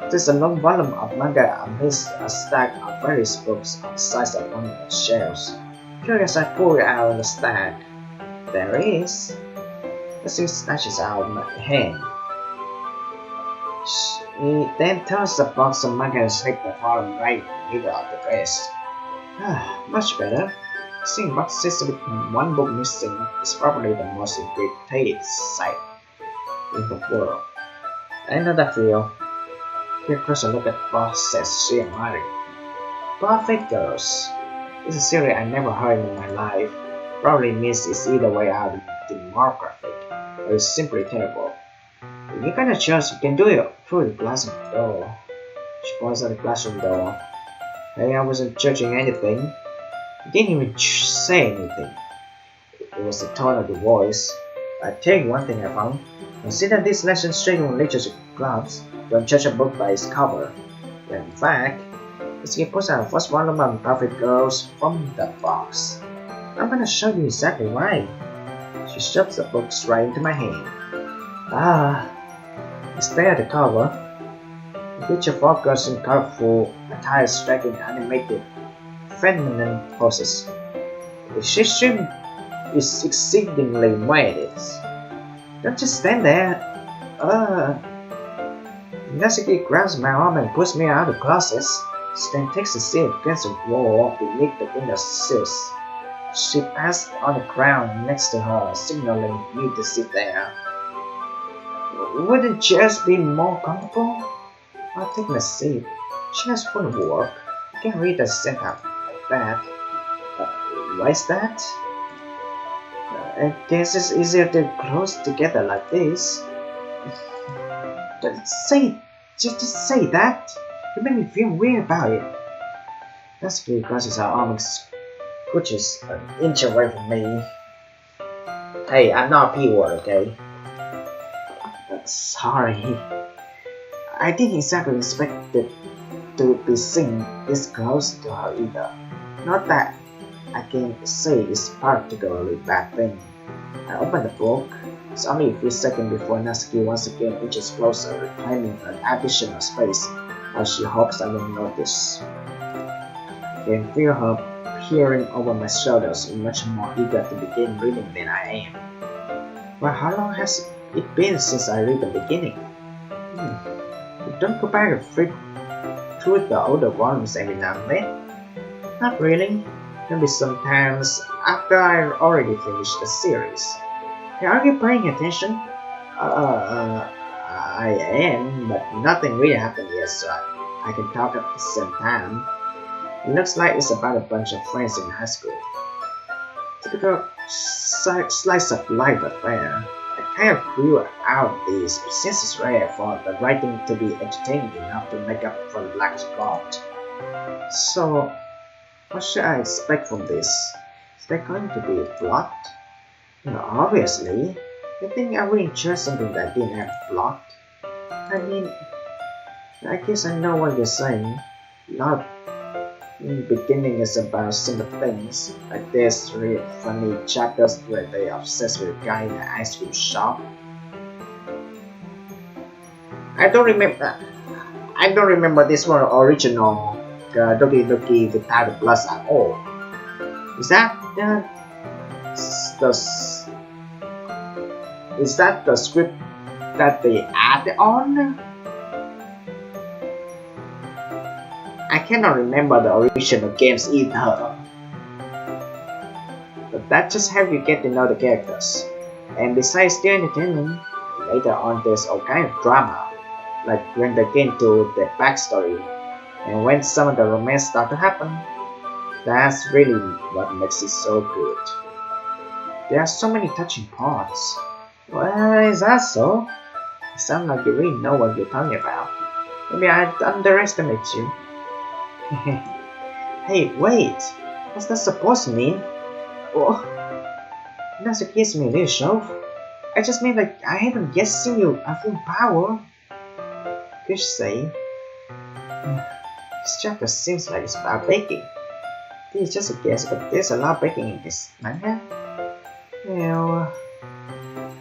There's a long volume of manga amidst a stack of various books on the sides of one of the shelves. Curious, I pull it out of the stack. There it is. The suit snatches out of my hand. She then turns the box of manga and slips the volume right in the middle of the dress. Much better. Seeing boxes with one book missing is probably the most irritating sight in the world. I know that feel. Take a closer look at the box, says she admiring. Perfect girls. This is a series I never heard in my life. Probably means it's either way out of demographic, or it's simply terrible. If you got a chance, you can do it through the classroom door. She points at the classroom door. Hey, I wasn't judging anything. He didn't even say anything. It was the tone of the voice. I tell you one thing I found. Consider this lesson straight on literature clubs. Don't judge a book by its cover. When in fact, Mitsuki pulls out the first volume of Perfect Girls from the box. I'm gonna show you exactly why. She shoves the book right into my hand. I stare at the cover. feature 4 girls in colorful attire striking animated feminine poses. The system is exceedingly weighted. Don't just stand there. Natsuki grabs my arm and pushes me out of the closet, then takes a seat against the wall beneath the window sills. She passed on the ground next to her, signaling me to sit there. Wouldn't chairs be more comfortable? I'll take my seat. Chairs won't work. I can't read the setup like that. Why is that? I guess it's easier to close together like this. Just say that. You make me feel weird about it. Natsuki crosses her arm and scooches an inch away from me. Hey, I'm not a P-word, okay? Sorry. I didn't exactly expect it to be seen this close to her either. Not that I can say it's particularly bad thing. I opened the book. It's only a few seconds before Natsuki once again inches closer, reclaiming an additional space as she hopes I will notice. I can feel her peering over my shoulders, much more eager to begin reading than I am. Well, how long has it been since I read the beginning? You don't go back and flip through the older volumes every now and then? Not really. Maybe sometimes after I already finished the series. Hey, are you paying attention? I am, but nothing really happened yet, so I can talk at the same time. It looks like it's about a bunch of friends in high school. Typical slice of life affair. I kind of grew out of this since it's rare for the writing to be entertaining enough to make up for the lack of plot. So, what should I expect from this? Is there going to be a plot? Well, obviously. I think I would enjoy something that didn't have a plot. I mean, I guess I know what you're saying. Not in the beginning is about simple things, like there's really funny chapters where they're obsessed with a guy in an ice cream shop. I don't remember this one original Doki Doki without the plus at all. Is that the script that they add on? I cannot remember the original games either. But that just helps you get to know the characters. And besides the entertainment, later on there's all kind of drama. Like when they get into the backstory and when some of the romance start to happen. That's really what makes it so good. There are so many touching parts. Well, is that so? You sound like you really know what you're talking about. Maybe I underestimate you. Hey, wait! What's that supposed to mean? Oh, that's gives me a little show. I just mean like I haven't yet seen you at full power. Good say. This chapter seems like it's about baking. This is just a guess, but there's a lot of baking in this manga. Well,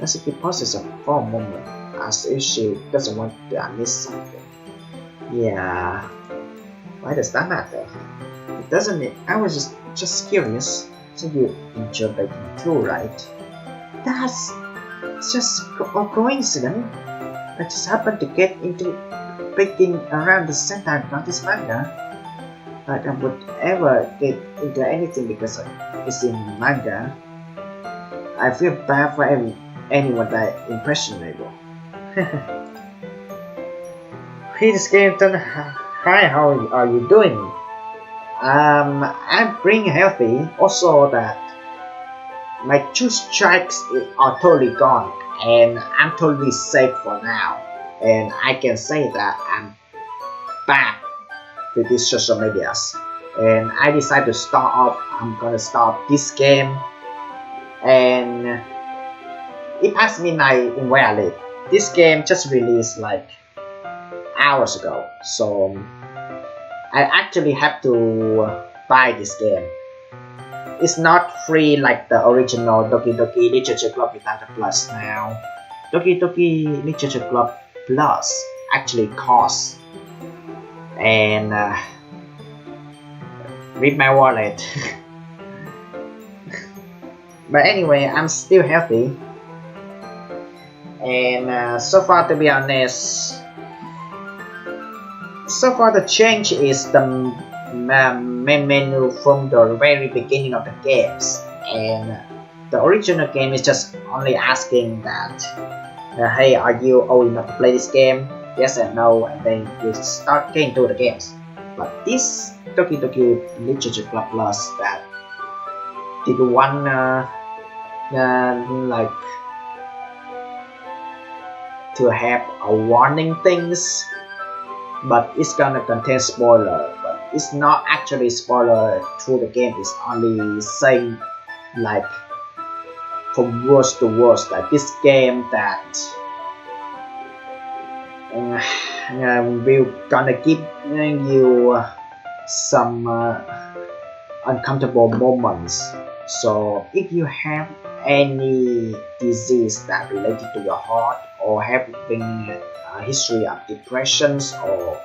Natsuki pauses for a moment as if she doesn't want to miss something. Yeah. Why does that matter? It doesn't. I was just curious. So you enjoy baking too, right? That's just a coincidence. I just happened to get into baking around the same time of this manga. Like I would ever get into anything because it's in manga. I feel bad for anyone that impressionable. Hey, this game done. Hi, how are you doing? I'm pretty healthy. Also, that my 2 strikes are totally gone, and I'm totally safe for now. And I can say that I'm back with these social medias. And I decided to start off. I'm gonna start this game, and it passed midnight in where I live. This game just released like hours ago, so I actually have to buy this game. It's not free like the original Doki Doki Literature Club without the plus now. Doki Doki Literature Club Plus actually costs and read my wallet. But anyway, I'm still healthy, and so far, to be honest, so far the change is the main menu from the very beginning of the games, and the original game is just only asking that, hey, are you old enough to play this game? Yes and no, and then you start getting to the games. But this Doki Doki ddlc.plus that did one like to have a warning things, but it's gonna contain spoiler, but it's not actually spoiler through the game. It's only saying like from worst to worst that this game that will gonna give you some uncomfortable moments. So if you have any disease that related to your heart, or having a history of depressions, or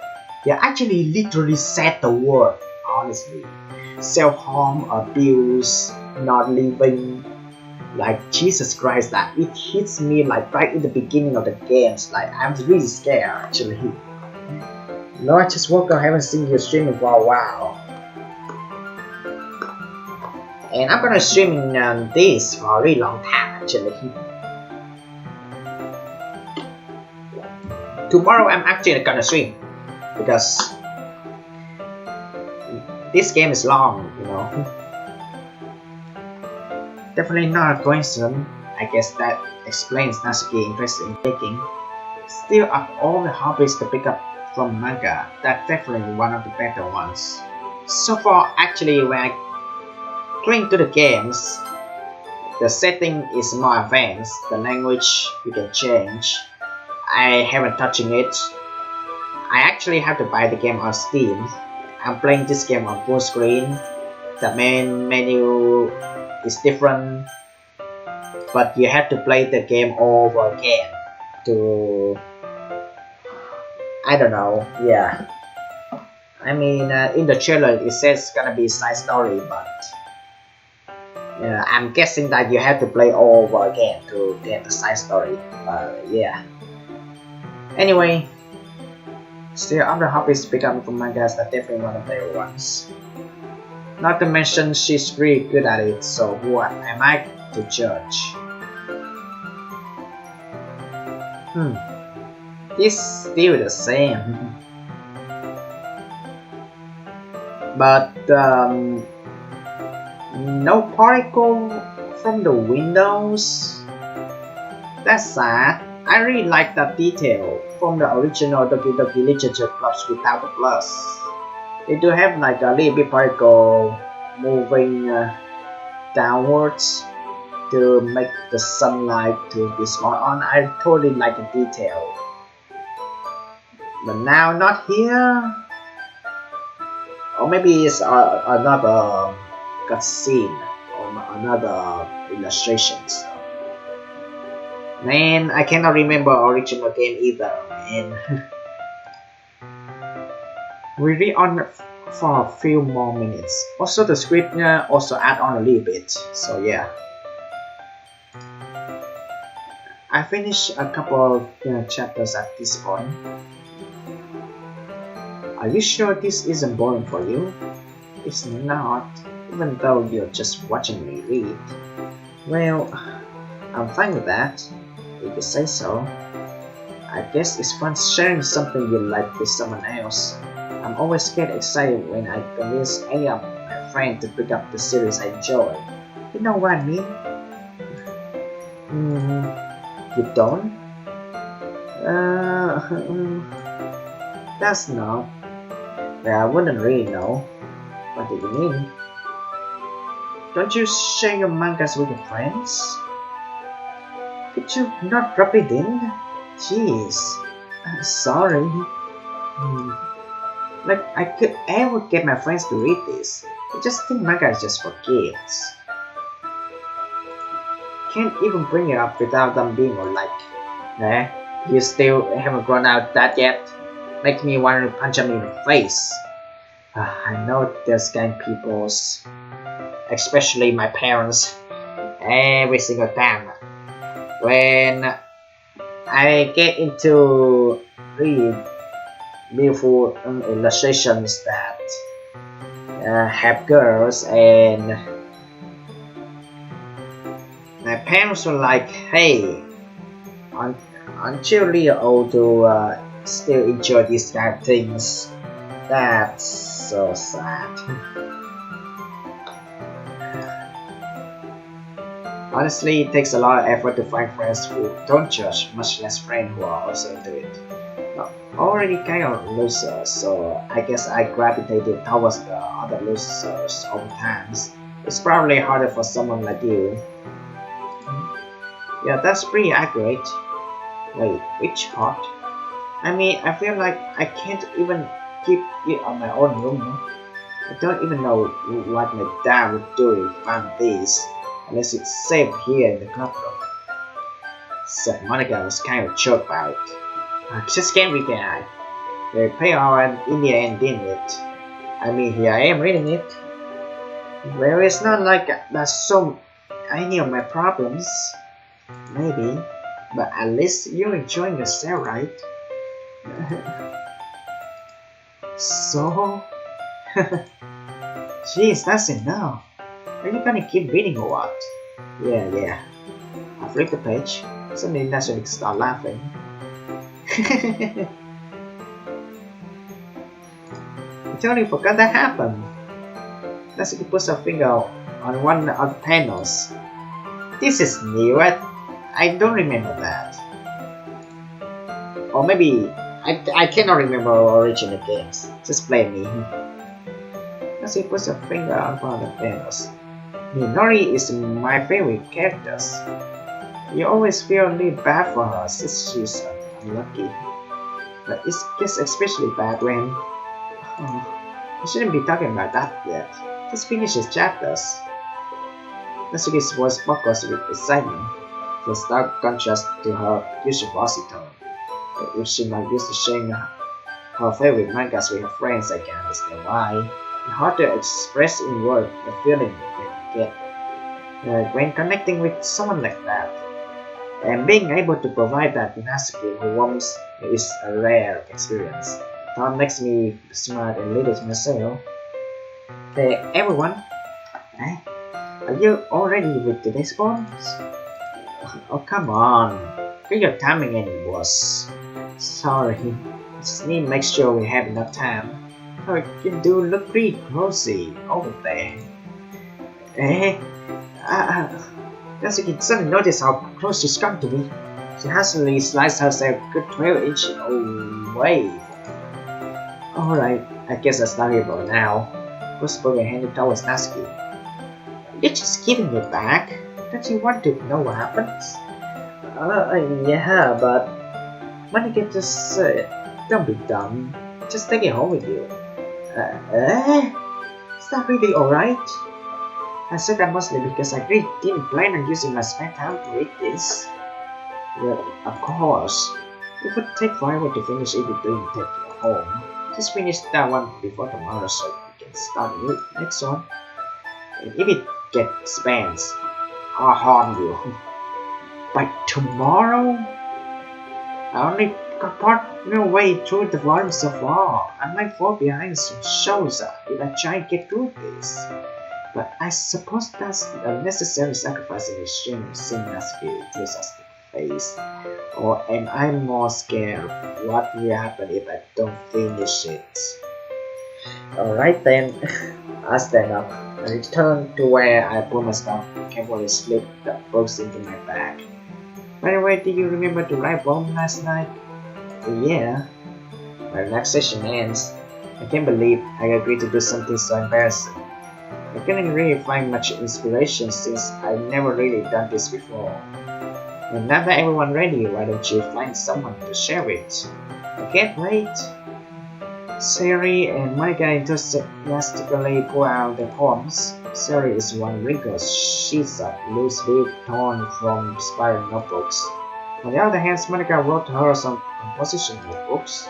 you actually literally said the word, honestly, self-harm, abuse, not living, like Jesus Christ, that it hits me like right in the beginning of the games. Like I'm really scared actually. No, I just woke up, haven't seen you streaming for a while, and I'm gonna stream this for a really long time actually. Tomorrow I'm actually gonna stream because this game is long, you know. Definitely not a coincidence. I guess that explains Natsuki's interest in baking. Still, of all the hobbies to pick up from manga, that's definitely one of the better ones. So far, actually, when I cling to the games, the setting is more advanced. The language you can change. I haven't touching it. I actually have to buy the game on Steam. I'm playing this game on full screen. The main menu is different, but you have to play the game over again to, I don't know, yeah. I mean, in the trailer it says it's gonna be side story, but I'm guessing that you have to play all over again to get the side story. Yeah. Anyway, still other hobbies pick up from mangas are definitely one of their ones. Not to mention she's really good at it, so what am I to judge? It's still the same. But no particle from the windows? That's sad. I really like that detail from the original Doki Doki literature clubs without the plus. They do have like a little bit particle moving downwards to make the sunlight to be spot on. I totally like the detail. But now not here. Or maybe it's another cutscene or another illustrations. Man, I cannot remember original game either, man. We read on for a few more minutes. Also the script also add on a little bit, so yeah. I finished a couple of chapters at this point. Are you sure this isn't boring for you? It's not, even though you're just watching me read. Well, I'm fine with that, if you say so. I guess it's fun sharing something you like with someone else. I'm always get excited when I convince any of my friends to pick up the series I enjoy. You know what I mean? You don't? That's not. Well, I wouldn't really know. What do you mean? Don't you share your mangas with your friends? Could you not drop it in? Jeez. Sorry. Like, I could ever get my friends to read this. I just think manga is just for kids. Can't even bring it up without them being all like, you still haven't grown out that yet? Make me want to punch him in the face. I know there's kind people, especially my parents, every single time when I get into really beautiful illustrations that have girls, and my parents were like, hey, aren't you old to still enjoy these kind of things? That's so sad. Honestly, it takes a lot of effort to find friends who don't judge, much less friends who are also into it. I'm already kind of loser, so I guess I gravitated towards the other losers over times. It's probably harder for someone like you. Yeah, that's pretty accurate. Wait, which part? I mean, I feel like I can't even keep it on my own room. I don't even know what my dad would do if I found these, unless it's safe here in the club room. So Monica was kind of choked by it. I just can't read the eye. They pay off in the end, didn't it? I mean, here I am reading it. Well, it's not like that's so any of my problems. Maybe, but at least you're enjoying yourself, right? So, jeez, that's enough. Are you gonna keep reading or what? Yeah. I flipped the page. Suddenly, naturally start laughing. I totally forgot that happened. Natsuki puts her finger on one of the panels. This is new. I don't remember that. Or maybe I cannot remember original games. Just blame me. Natsuki puts her finger on one of the panels. Minori is my favorite character. You always feel really bad for her since she's unlucky. But it gets especially bad when... I shouldn't be talking about that yet. Just finish his chapters. Natsuki's voice buckles with excitement. The stark contrast to her usual bossy tone. If she's not used to sharing her favorite mangas with her friends, I can understand why. It's hard to express in words the feeling you get when connecting with someone like that. And being able to provide that to Natsuki who warms is a rare experience. That makes me smart and little to myself. Hey everyone, are you already with today's poems? Oh come on, get your timing any worse. Sorry, just need to make sure we have enough time. Oh, you do look pretty cozy over there. Natsuki suddenly noticed how close she's come to me. She hastily sliced herself a good 12 inches away. Alright, I guess that's not about now. Whispered handed towards Natsuki. You're just giving it back. Don't you want to know what happens? Yeah, but Monica just don't be dumb. Just take it home with you. Is that really alright? I said that mostly because I really didn't plan on using my spare time to read this. Well, of course. It would take forever to finish everything take it home. Just finish that one before tomorrow so we can start the next one. And if it gets banned, I'll harm you. By tomorrow? I only got part way through the volume so far. I might fall behind some shows if I try and get through this. But I suppose that's a necessary sacrifice in exchange for seeing Natsuki enthusiastic face. Or am I more scared of what will happen if I don't finish it? Alright then, I stand up. I return to where I put my stuff and carefully slip the books into my bag. By the way, did you remember to write poem last night? Yeah. My relaxation ends. I can't believe I agreed to do something so embarrassing. I couldn't really find much inspiration since I've never really done this before. And now that everyone's ready, why don't you find someone to share it? I can't wait. Sari and Monica enthusiastically pull out their poems. Sari is one wrinkled sheets of loose leaf torn from spiral notebooks. On the other hand, Monica wrote her some composition notebooks.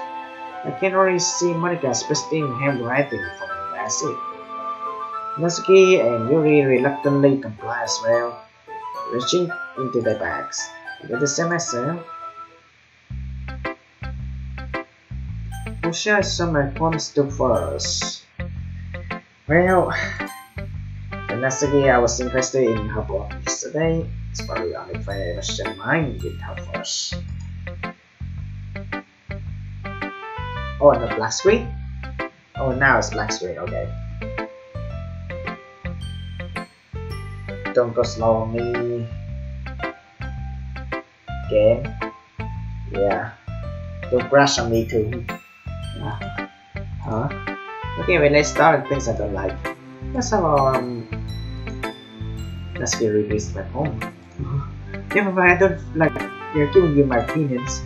I can already see Monika's pristine handwriting from the acid. Natsuki and Yuri reluctantly comply as well, reaching into their bags. With the same myself, who shall I show my poems to first? Well, the Natsuki I was interested in her poem yesterday. It's probably only fair to share mine with her first. Oh, the black screen? Oh, now it's black screen, okay. Don't go slow on me. Game. Yeah. Don't crash on me too. Huh? Okay, when let's start things I don't like. Let's have let's get released back home. Never mind, I don't like you're giving you my opinions.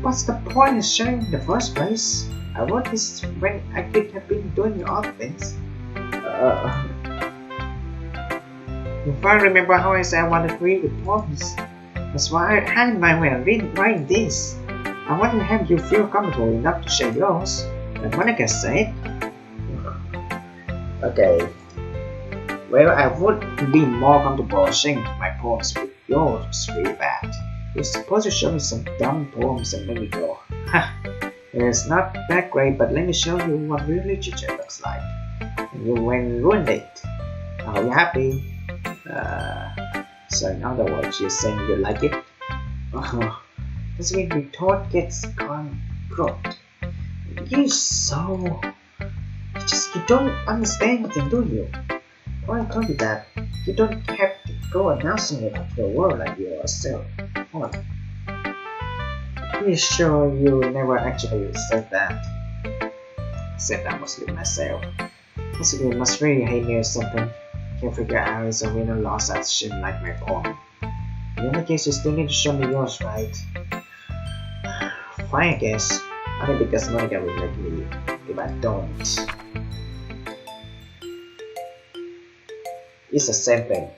What's the point of sharing in the first place? I want this when I could have been doing other things. If I remember how I said I wanted to read the poems, that's why I had in mind when I writing this. I wanted to have you feel comfortable enough to share yours, like Monica said. Okay. Well, I would be more comfortable sharing my poems with yours really bad. You're supposed to show me some dumb poems and let me go. Ha! It's not that great, but let me show you what real literature looks like. And you ruined it. Are you happy? So in other words, you're saying you like it? That's when your thought gets corrupt. You don't understand anything, do you? Well, I told you that you don't have to go announcing it to the world like you yourself. I'm pretty sure you never actually said that. I said that mostly myself. Possibly you must really hate me or something. Can't figure out it's a win or loss action like my poem. In any case, you still need to show me yours, right? Fine, I guess. Only because Monica will make me if I don't. It's the same thing.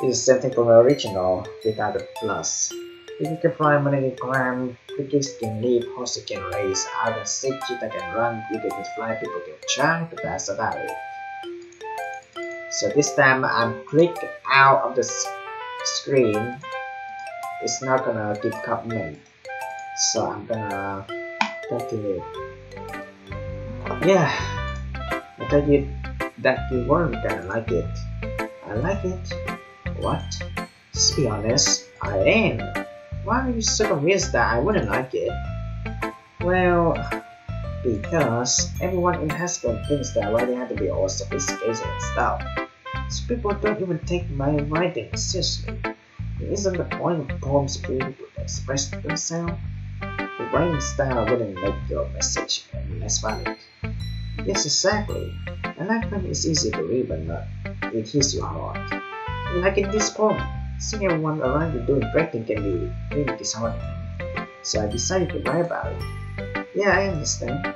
It's the same thing from the original without the plus. If you can fly monogram, crickets can leap, horses can race, out and sick cheetah can run, people can fly, people can jump, but that's about it. So this time I'm clicked out of the screen. It's not gonna keep comment. So I'm gonna continue. Yeah, I told you that you weren't gonna like it. I like it. What? Just be honest, I am. Why are you so convinced that I wouldn't like it? Well, because everyone in Hasbro thinks that writing had to be all sophisticated and stuff. So people don't even take my writing seriously. Isn't the point of poems for people to express themselves? The writing style wouldn't make your message any less valid. Yes, exactly. I like when it's easy to read but not it hits your heart. Like in this poem, seeing everyone around you doing great things can be really disheartening. So I decided to write about it. Yeah, I understand.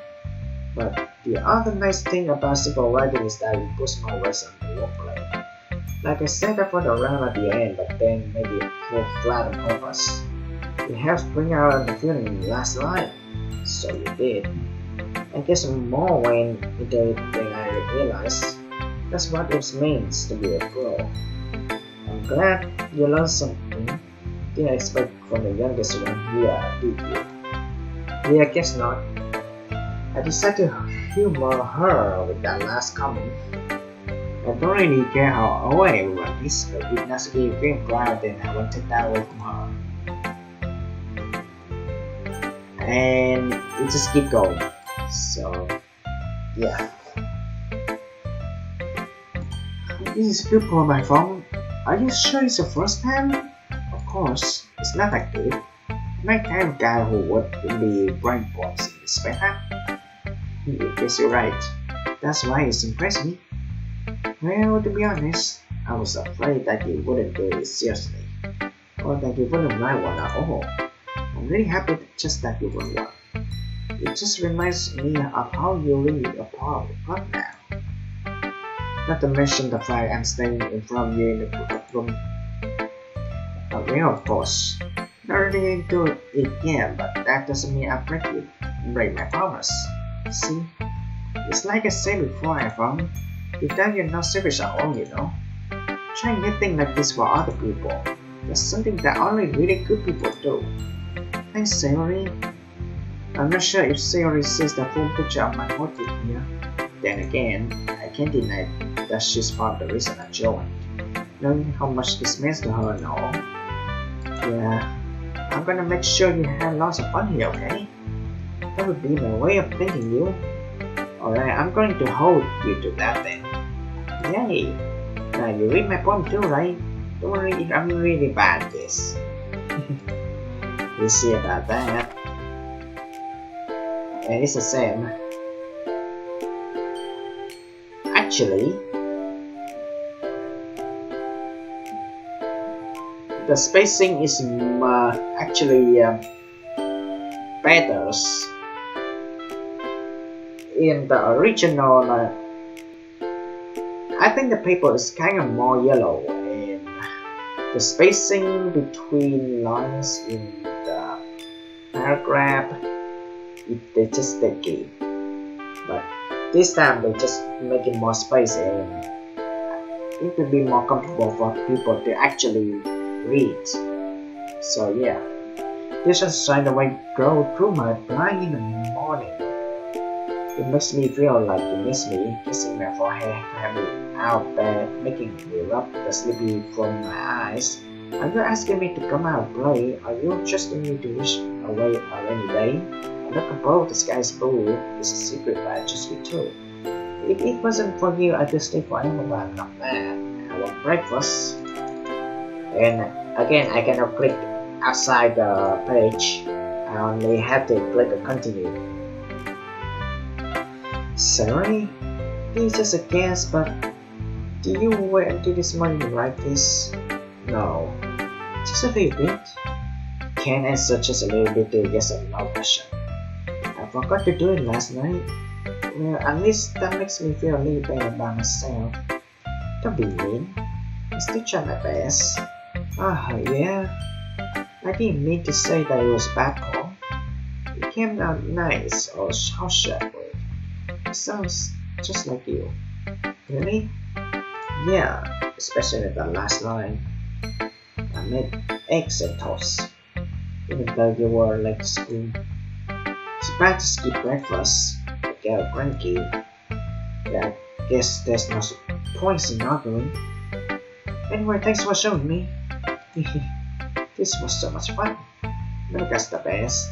But the other nice thing about simple writing is that it puts more words on the wordplay. Like I said, I put around at the end, but then maybe fall flat on purpose. It helps bring out the feeling in the last line. So you did. I guess more went into it than I realized. That's what it means to be a pro. I'm glad you learned something. Didn't expect from the youngest one. Yeah, did you? Yeah, I guess not. I decided to humor her with that last comment. I don't really care how old everyone is, but if Natsuki feeling proud, then I won't take that away from her. And we just keep going. So, yeah. This is a good poem, iPhong. Are you sure it's the first time? Of course, it's not that good. I'm not the kind of guy who would be writing poems in this spare time. Yes, you're right. That's why it's impressed me. Well, to be honest, I was afraid that you wouldn't do it seriously, or that you wouldn't write one at all. I'm really happy that you wrote one. It just reminds me of how you really are part of the club now. Not to mention the fact I'm standing in front of you in the room. Well, of course, Not really into it yet, but that doesn't mean I break my promise. See? It's like I said before, iPhong. Deep down you're not selfish at all, you know. Try anything like this for other people. That's something that only really good people do. Thanks, Sayori. I'm not sure if Sayori sees the full picture of my motive here. Then again, I can't deny that she's part of the reason I joined. Knowing how much this means to her and all. Yeah, I'm gonna make sure you have lots of fun here, okay? That would be my way of thanking you. Alright, I'm going to hold you to that then. Yay! Now you read my poem too, right? Don't worry if I'm really bad at this. We'll see about that. And it's the same. Actually, the spacing is actually better. In the original, I think the paper is kind of more yellow and the spacing between lines in the paragraph they just sticky. But this time they just make it more space and it will be more comfortable for people to actually read. So yeah, this just shine away go through my blind in the morning. It makes me feel like you miss me, kissing my forehead, having me out there, making me rub the sleepy from my eyes. Are you asking me to come out and play? Are you trusting me to wish away a rainy day? I look above the sky's blue. It's a secret that I just be too. If it wasn't for you, I'd just stay forever, but I'm not mad. I want breakfast. And again, I cannot click outside the page. I only have to click a continue. Sorry, this is just a guess, but do you wait until this morning to write this? No, just a little bit. Can answer just a little bit to yes or no question. I forgot to do it last night. Well, at least that makes me feel a little better about myself. Don't be mean. I still try my best. Yeah. I didn't mean to say that it was bad, Paul. It came out nice, or how should I put it? It sounds just like you. Really? Yeah, especially the last line. I made eggs and toast, even though you were late to school. It's bad to skip breakfast. I get cranky. Yeah, I guess there's no point in arguing. Anyway, thanks for showing me. This was so much fun. That's the best.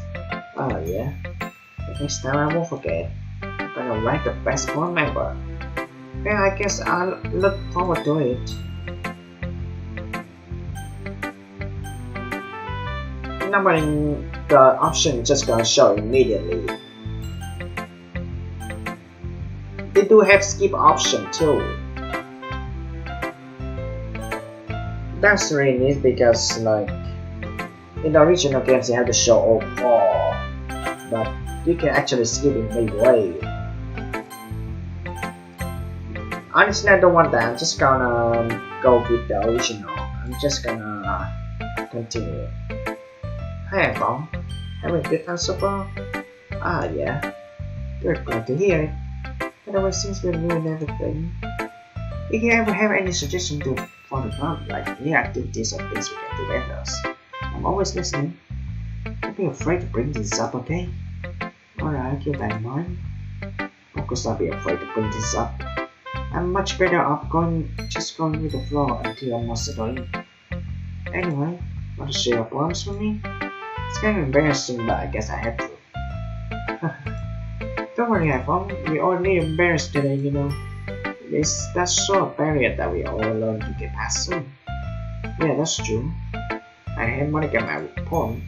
Oh yeah. The next time I won't forget. I'm gonna write the best poem ever. Well, I guess I'll look forward to it. Numbering the option just gonna show immediately. They do have skip option too. That's really neat because like in the original games you have to show all four, but you can actually skip it midway. Honestly, I don't want that. I'm just gonna go with the original. I'm just gonna continue. Hi, iPhong. Having a good time so far? Yeah. Good, glad to hear it. By the way, since we're new and everything, if you ever have any suggestions for the club, like new activities or things we can do better, I'm always listening. Don't be afraid to bring this up, okay? Alright, I'll keep that in mind. Of course, I'll be afraid to bring this up. I'm much better off just going with the flow until I'm more settled in. Anyway, want to share your poems with me? It's kind of embarrassing, but I guess I have to. Don't worry, iPhong. We all need embarrassed today, you know. It's that short period that we all learn to get past soon. Yeah, that's true. I had money get my poem.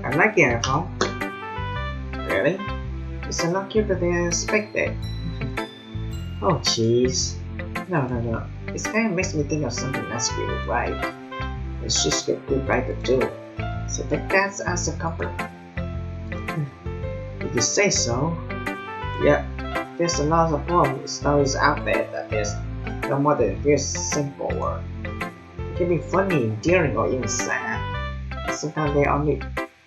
I like the iPhone. Really? It's a lot cuter than I expected. Oh jeez. No. It kind of makes me think of something else we would write. And she's a good writer too. So take that as a compliment. If you say so. Yeah. there's a lot of poem stories out there that is no more than just simple word. It can be funny, endearing, or even sad. Sometimes they only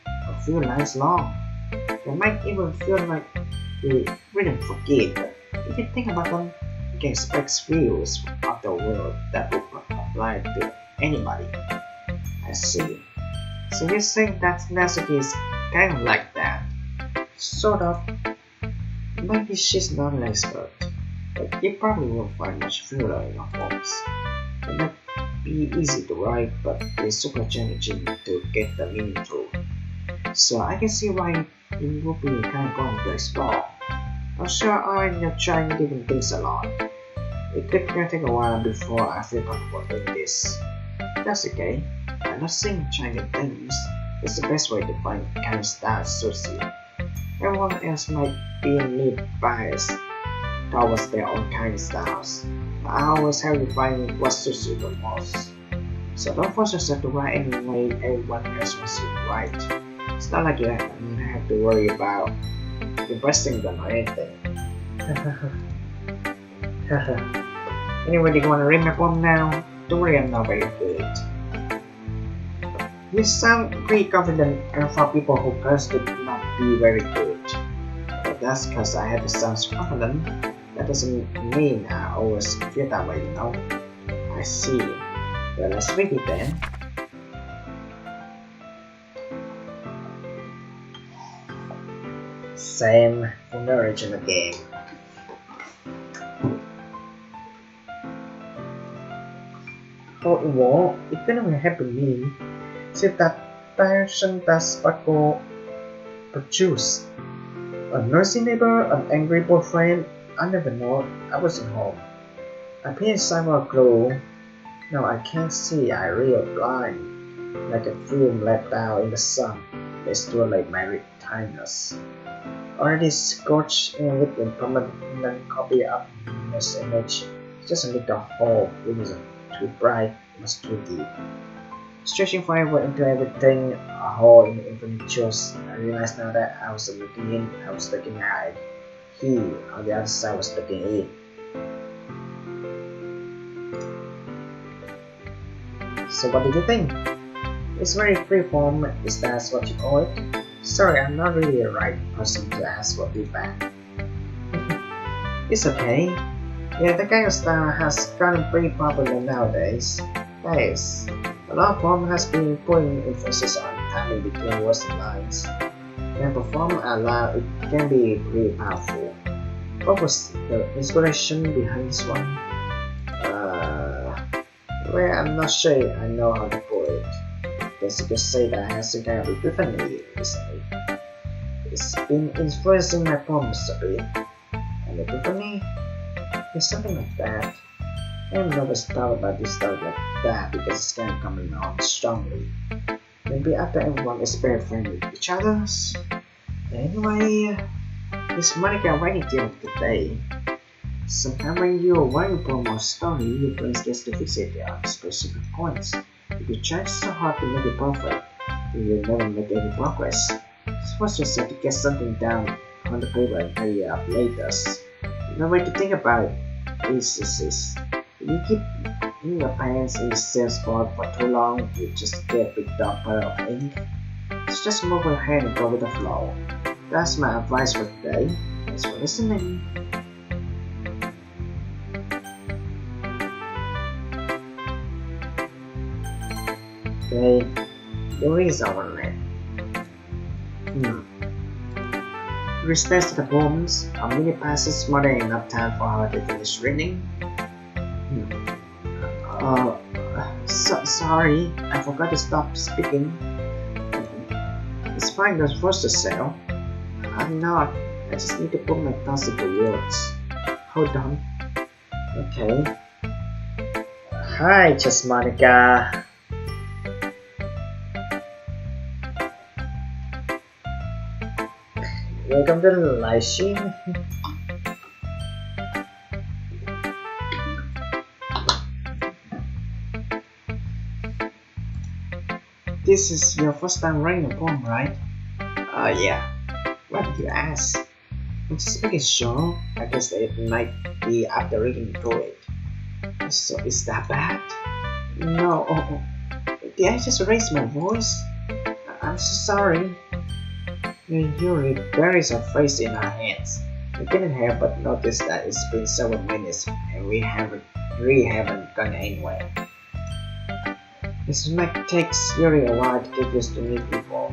a few lines long. They might even feel like we didn't forget, but if you think about them, you can expect views of the world that would apply to anybody. I see. So you think that message is kind of like that? Sort of. Maybe she's not an expert, but you probably won't find much filler in her poems. It might be easy to write, but it's super challenging to get the meaning through. So I can see why it would be kind of fun to explore. I'm sure I'm not trying different things a lot. It could take a while before I feel comfortable doing this. That's okay. I'm not saying trying new things is the best way to find the kind of style that suits you. Everyone else might be a little biased towards their own kind of styles. I always help you find what suits you the most. So don't force yourself to write any way everyone else wants you to write. It's not like you have to worry about impressing them or anything. Anyway, do you want to read my poem now? Don't worry, I'm not very good. You sound pretty confident and for people who claim to not be very good. But that's because I have to sound so confident. That doesn't mean I always feel that way, you know. I see. Well, let's read it then. Same from the original game. Well, it couldn't have been me. See that direction that Sparkle produced. A noisy neighbor, an angry boyfriend, I never know, I wasn't home. I peed inside my glue. Now I can't see, I real blind. Like a film let down in the sun, they still like my tiredness. Already scorched with a permanent copy of this image. Just a little hole, it wasn't too bright, it was too deep. Stretching forward into everything, a hole in the infinite choice. I realized now that I was looking in, I was looking out. He, on the other side, was looking in. So what did you think? It's very freeform, is that what you call it? Sorry, I'm not really the right person to ask for feedback. It's okay. Yeah, the kind of style has gotten pretty popular nowadays. That is. A lot of poem has been putting emphasis on timing between words and lines. When performed out loud, it can be pretty powerful. What was the inspiration behind this one? Well, I'm not sure I know how to put it. Guess you could say that I had some kind of epiphany recently. It's been influencing my poems a bit. An epiphany? It's something like that. I've never thought about this stuff like that because it's kind of coming on strongly. Maybe after everyone is very friendly with each other. Anyway, it's Monica writing to you of the day. Sometimes when you're writing a poem or story, your brain gets to fixate on specific points. If you try so hard to make it perfect, then you'll never make any progress. Just force yourself to get something down on the paper and carry it out later. Another way to think about it is this. If you keep in your pants in the same spot for too long, you just get a big dark pile of ink. So just move your hand and go with the flow. That's my advice for today. Thanks for listening. Okay, the reason on it. Respect to the poems, how many passes more than enough time for her to finish reading? Sorry, I forgot to stop speaking. It's fine, don't force yourself. I'm not, I just need to put my thoughts into words. Hold on. Okay. Hi, just Monica. Welcome to the live stream. This is your first time writing a poem, right? Yeah. What did you ask? I'm just making sure. I guess it might be after reading through it. So is that bad? No. Did I just raise my voice? I'm so sorry. Yuri buries her face in her hands. We couldn't help but notice that it's been several minutes and we really haven't gone anywhere. This might take Yuri a while to get used to new people.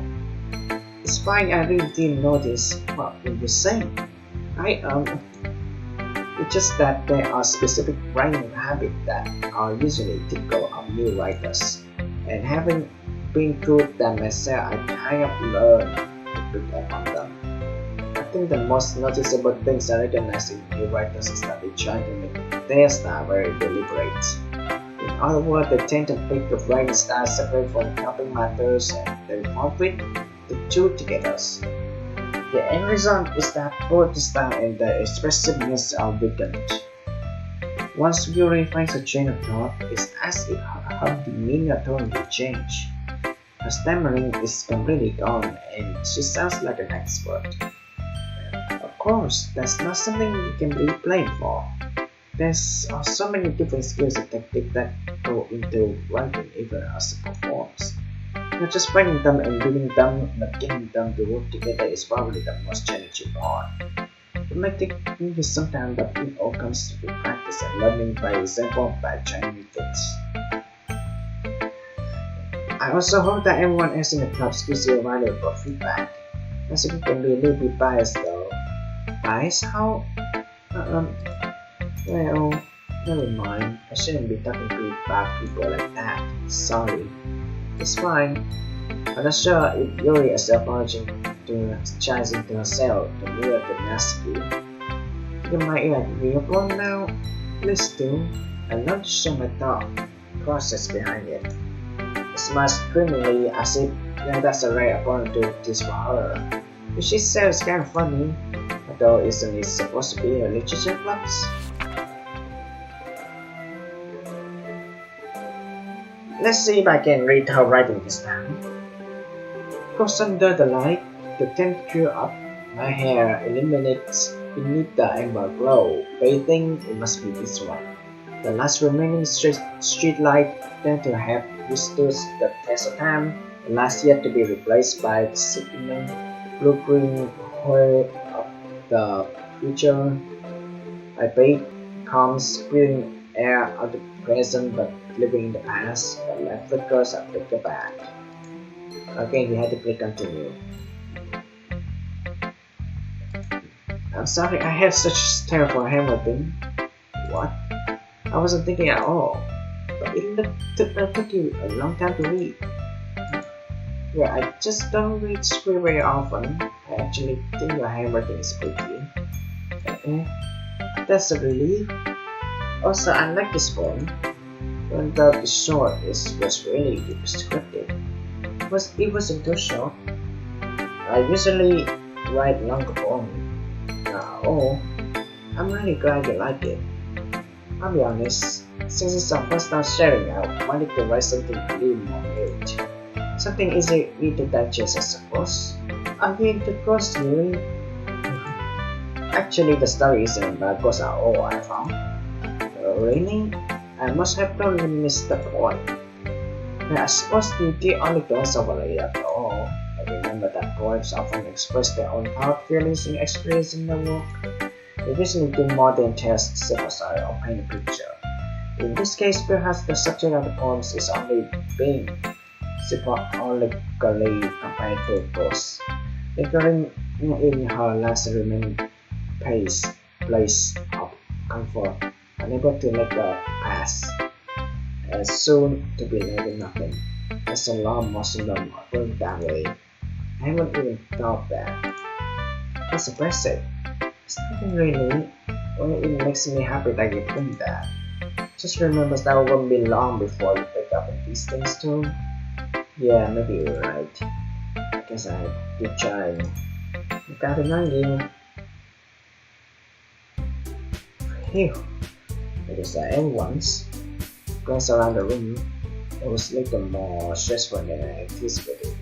It's fine, I really didn't notice what you were saying. It's just that there are specific writing habits that are usually typical of new writers. And having been through them myself, I kind of learned to pick up on them. I think the most noticeable things I recognize in new writers is that they try to make their style very deliberate. In other words, they tend to pick the writing style separate from topic matters and then conflict the two together. The end result is that both the style and the expressiveness are weakened. Once Yuri finds a train of thought, it's as if her demeanor totally changed. Her stammering is completely gone and she sounds like an expert. Of course, that's not something you can be blamed for. There's so many different skills and techniques that go into writing even as a performance. Not just writing them and reading them, but getting them to work together is probably the most challenging part. It might take me some time, but it all comes with practice and learning by example by trying new things. I also hope that everyone else in the club gives you valuable feedback. I think it can be a little bit biased though. Biased? How? Well, never mind. I shouldn't be talking to bad people like that. Sorry. It's fine. I'm not sure if Yuri is apologizing to chasing to herself to mirror the nasty. You might agreeable now? Please do. I love to share my thought process behind it. It smiles screamingly as if that's a right opponent to this for her. Which she says is kind of funny, although isn't it supposed to be a literature class? Let's see if I can read her writing this time. Goes under the light, the temperature of my hair illuminates beneath the amber glow. Bathing, it must be this one. The last remaining street light tend to have withstood the test of time, the last yet to be replaced by the sickening blue-green white of the future. I bathe, calms, breathing air of the present but living in the past, the left flickers I flicker back. Again, we had to click continue. I'm sorry, I have such terrible handwriting. What? I wasn't thinking at all. But it took you a long time to read. Yeah, I just don't read script very often. I actually think your handwriting is pretty. That's a relief. Also, I like this poem. Even though it's short, it was really descriptive. It wasn't too short. I usually write longer poems. I'm really glad you like it. I'll be honest, since it's our first time sharing, I wanted to write something a little more meat. Something easy to digest, I suppose. Are you into ghosts, really? Actually, the story isn't about ghosts at all, I found. Really? I must have totally missed the point. I suppose you did only glance over it after all. I remember that poets often express their own thought, feelings, and experience in the work. They usually do more than just sympathize or paint a picture. In this case, perhaps the subject of the poems is only being symbolically compared to ghosts, lingering in her last remaining place of comfort, unable to let go pass, as soon to be leaving nothing. As a long mausoleum going that way. I haven't even thought that. That's impressive. It's nothing really. Only it makes me happy that you think that. Just remember that it won't be long before you pick up on these things too. Yeah, maybe you're right. I guess I keep trying. You got it on you. Phew. It was the end once. Glance around the room. It was a little more stressful than I anticipated.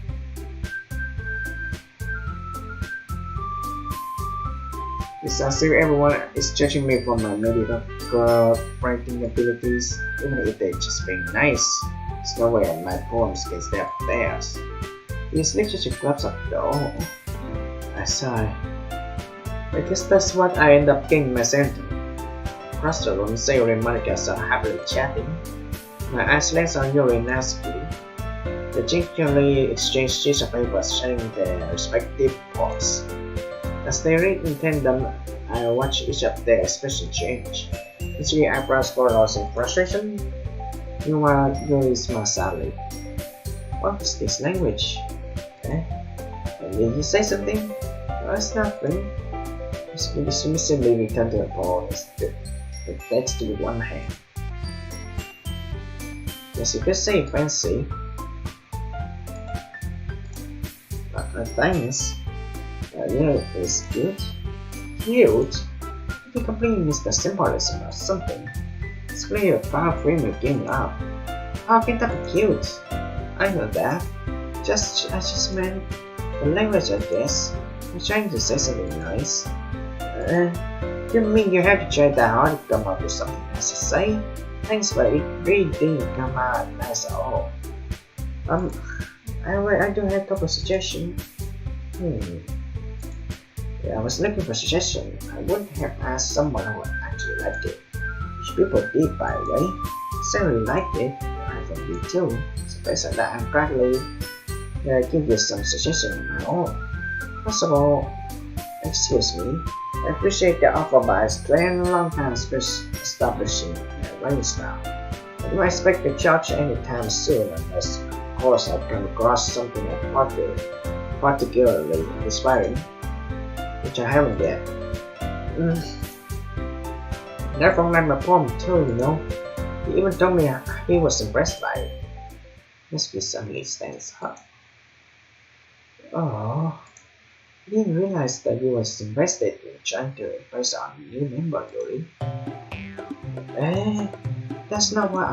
It's as if everyone is judging me for my mediocre writing abilities, even if they're just being nice. There's no way my poems can stay up theirs. These literature clubs up though. I sigh. I guess that's what I end up getting myself into. Across the room, Sayori and Monica are happily chatting. My eyes land on Yuri and Natsuki. They gingerly exchange sheets of paper sharing their respective posts. As they read in tandem, I watch each of their expressions change. Natsuki eyebrows furrows in frustration. Meanwhile, Yuri smiles sadly. What is this language? Eh? Did you say something? No, it's nothing. Natsuki dismissively returned to the poem the text with one hand. Yes, you could say fancy. Thanks. Yeah, it's good. Cute? You completely missed the symbolism or something. It's really a far frame of game up. How can that be cute? I know that. I just meant the language, I guess. I'm trying to say something nice. You mean you have to try that hard to come up with something nice to say? Thanks, but it really didn't come out nice at all. I do have a couple of suggestions. Yeah, I was looking for suggestions. I wouldn't have asked someone who actually liked it. Which people did, by the way. Sarah liked it. I think you too. So based on that, I'm gladly give you some suggestions of my own. First of all, excuse me. I appreciate the offer, but it's taken a long time establishing a writing style. I don't expect to charge anytime soon unless, of course, I come across something particularly inspiring, which I haven't yet. Therefore, like my poem too, you know. He even told me he was impressed by it. Must be suddenly stands up. Oh. I didn't realize that you was invested in trying to impress on new member, Yuri. That's not what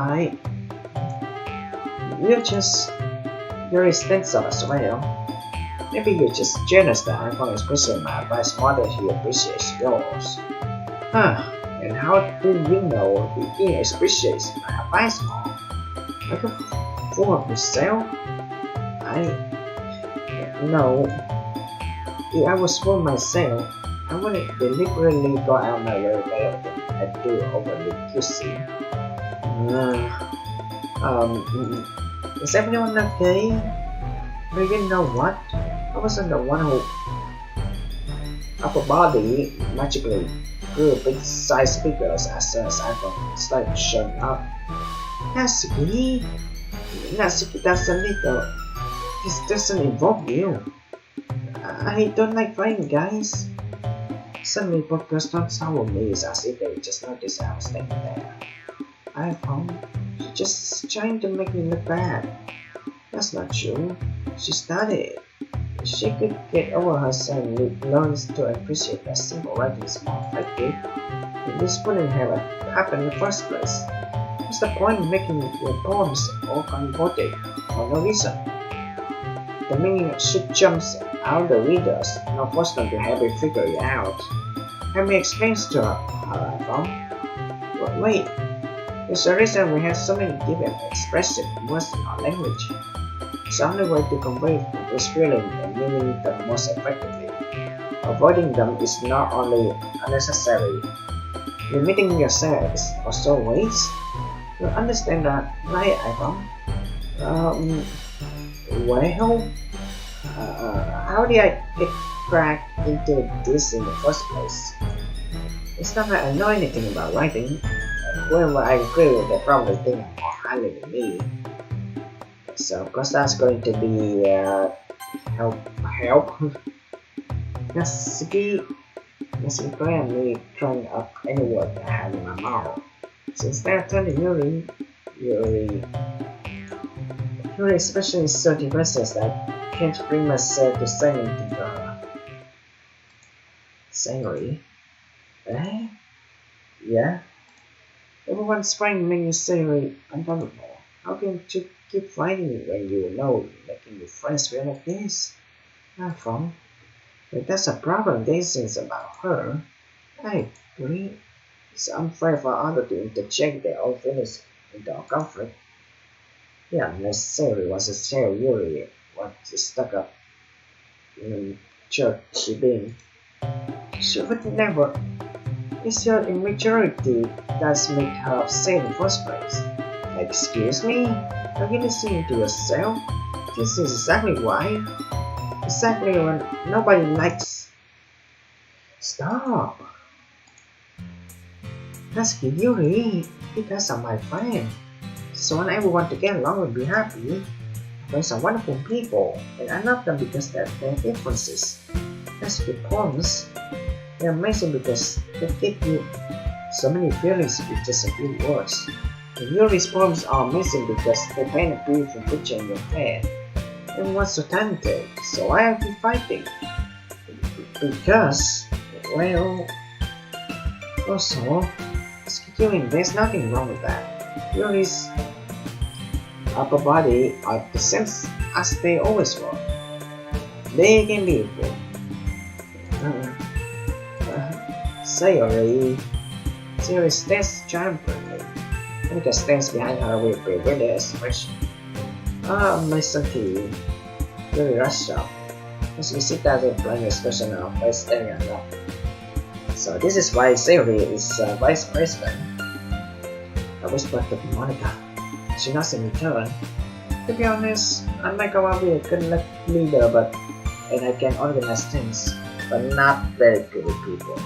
Yuri stands up as well. Maybe you're just jealous that iPhong is appreciating my advice more than he appreciates yours. Huh, and how do you know he appreciates my advice more? Like a fool of yourself? No. If I was for myself, I wouldn't deliberately go out my way better than I do overly juicy. Is everyone okay? But you know what? I wasn't the one who upper body magically grew big size figures as soon as iPhone started showing up. Natsuki doesn't little. This doesn't involve you. I don't like fighting, guys. Suddenly, podcast not sour me as if they just noticed I was standing there. iPhone, she's just trying to make me look bad. That's not true. She started. She could get over herself and learns to appreciate that simple writing is more effective. This wouldn't have happened in the first place. What's the point in making your poems all convoluted for no reason? The meaning should jump out the readers, not force them to have it figure it out. Let me explain to her iPhone. Wait, there's a reason we have so many different expressive words in our language. It's the only way to convey those feelings and meaning them most effectively. Avoiding them is not only unnecessary, limiting yourself is also waste. You understand that, right, iPhone? Well, how did I get dragged into this in the first place? It's not that I know anything about writing. Whoever I agree with, they probably think more highly than me. So, of course, that's going to be help. Natsuki and me throwing up any word I have in my mouth. So instead of telling Yuri especially is so depressed that I can't bring myself to say anything to her. Sayori? Yeah? Everyone's trying to make you Sayori uncomfortable. How can you keep fighting when you know making your friends feel like this? iPhone? If that's a problem, they think about her. I agree. It's unfair for others to interject their own feelings into our conflict. Yeah, necessarily was a share Yuri what stuck up in church she been. She would never. It's your immaturity that's made her upset in the first place. Excuse me? Are you listening to yourself? This is exactly why. Exactly when nobody likes. Stop! That's Yuri. You guys are my friend. So when everyone to get along and be happy, friends are wonderful people, and I love them because they're their differences. That's good poems. They're amazing because they give you so many feelings with just a few words. And Yuri's poems are amazing because they paint a beautiful picture in your head. Everyone's so talented, so why are we fighting? Because, well, also, Yuri, there's nothing wrong with that. Yuri's upper body are the same as they always were. They can be equal. Sayori stares triumphantly. Monica stands behind her with a ready expression. Ah, my son T. Yuri rushed up. As we sit there with blank expression on her face staring at her. So this is why Sayori is vice president. I whispered to Monica. She nods in return. To be honest, I might go out with a good leader, and I can organize things, but not very good with people.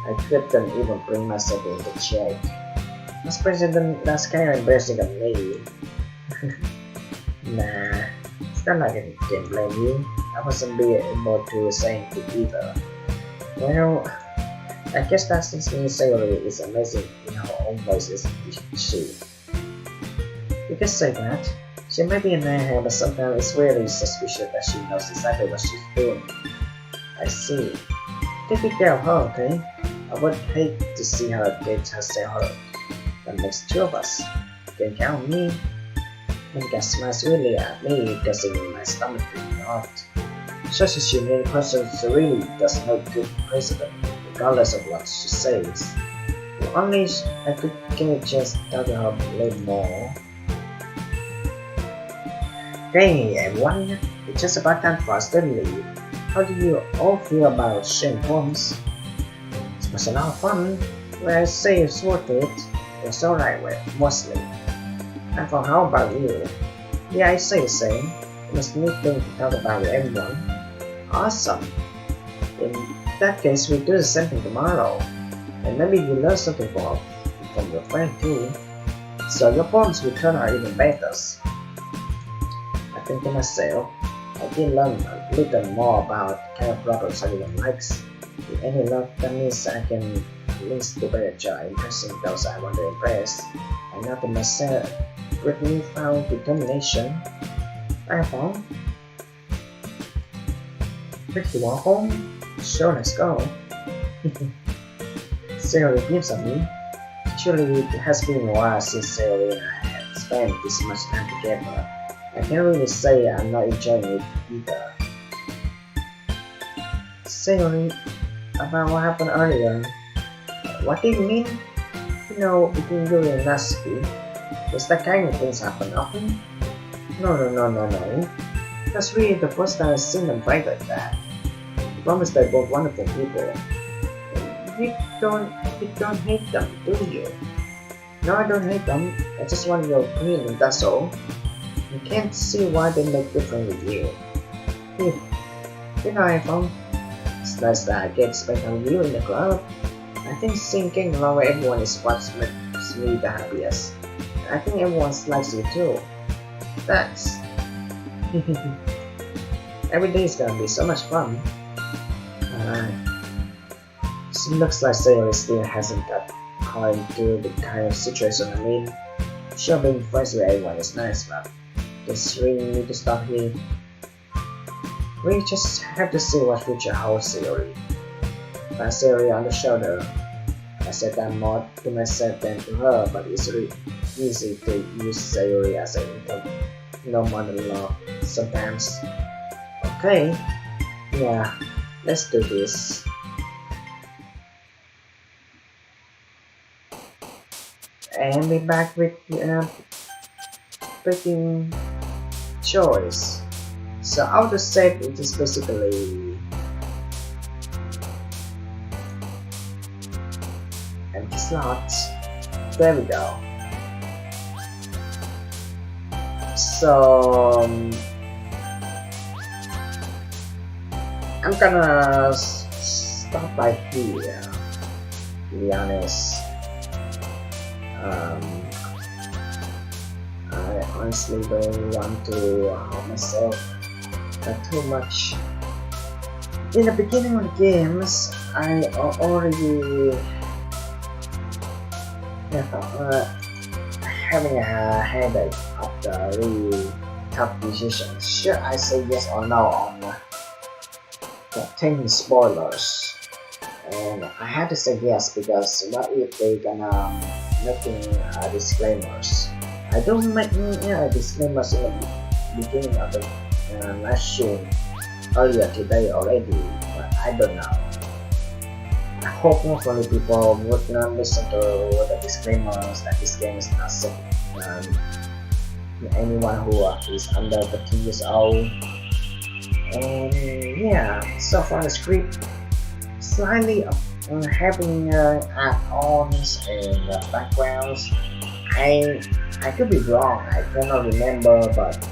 I couldn't even bring myself into check. As president, that's kind of embarrassing of me. Nah, it's not like I can blame you. I wasn't being able to say anything either. Well, I guess that since me Sayori is amazing in her own voice, isn't she? You can say that. She may be an airhead, but sometimes it's really suspicious that she knows exactly what she's doing. I see. Take good care of her, okay? I would hate to see her get herself hurt. That makes two of us. You can count on me. Monica smiles really at me, guessing my stomach being hot. Such a unique person really does no good president, regardless of what she says. If only I could get a chance to talk to her a little more. Hey everyone, it's just about time for us to leave. How do you all feel about sharing poems? It was a lot of fun. When I say it's worth it, it's alright with mostly. And for how about you? Yeah, I say the same. It was a new thing to talk about with everyone. Awesome. In that case, we do the same thing tomorrow. And maybe you learn something from your friend too. So your poems will turn out even better. I think to myself, I did learn a little more about the kind of problems everyone likes. With any luck, that means I can at least do a better job impressing those I want to impress. I know to myself, with newfound determination, iPhong. Rick, you want home? Sure, let's go. Sayori gives at me. Surely it has been a while since Sayori and I have spent this much time together. I can't really say I'm not enjoying it either. Sayori, about what happened earlier. What do you mean? You know, between you and Natsuki, does that kind of things happen often? No. That's really the first time I've seen them fight like that. I promise they're both wonderful people. You don't hate them, do you? No, I don't hate them. I just want your opinion, that's all. You can't see why they make different with you. You know, iPhone. It's nice that I get spent on you in the club. I think singing along with everyone is what makes me the happiest. I think everyone likes you too. Thanks. Every day is gonna be so much fun. It looks like Sayori still hasn't got caught into the kind of situation I'm in. Sure, being friends with everyone is nice, but does really need to stop here? We just have to see what future holds Sayori. By Sayori on the shoulder, I said that more to myself than to her, but it's really easy to use Sayori as an no monologue sometimes. Okay, yeah, let's do this. and we're back with picking choice. So auto save it is basically empty slots. There we go. So I'm gonna stop by here, to be honest. I honestly don't want to harm myself too much. In the beginning of the games, I already having a headache of the really tough decisions. Should I say yes or no on containing spoilers? And I had to say yes because what if they gonna making disclaimers? I don't make disclaimers in the beginning of the live stream earlier today already, but I don't know. I hope hopefully people would not listen to the disclaimers that this game is not safe. Anyone who is under 13 years old. And yeah, so far the script slightly having add-ons and backgrounds. I could be wrong, I cannot remember, but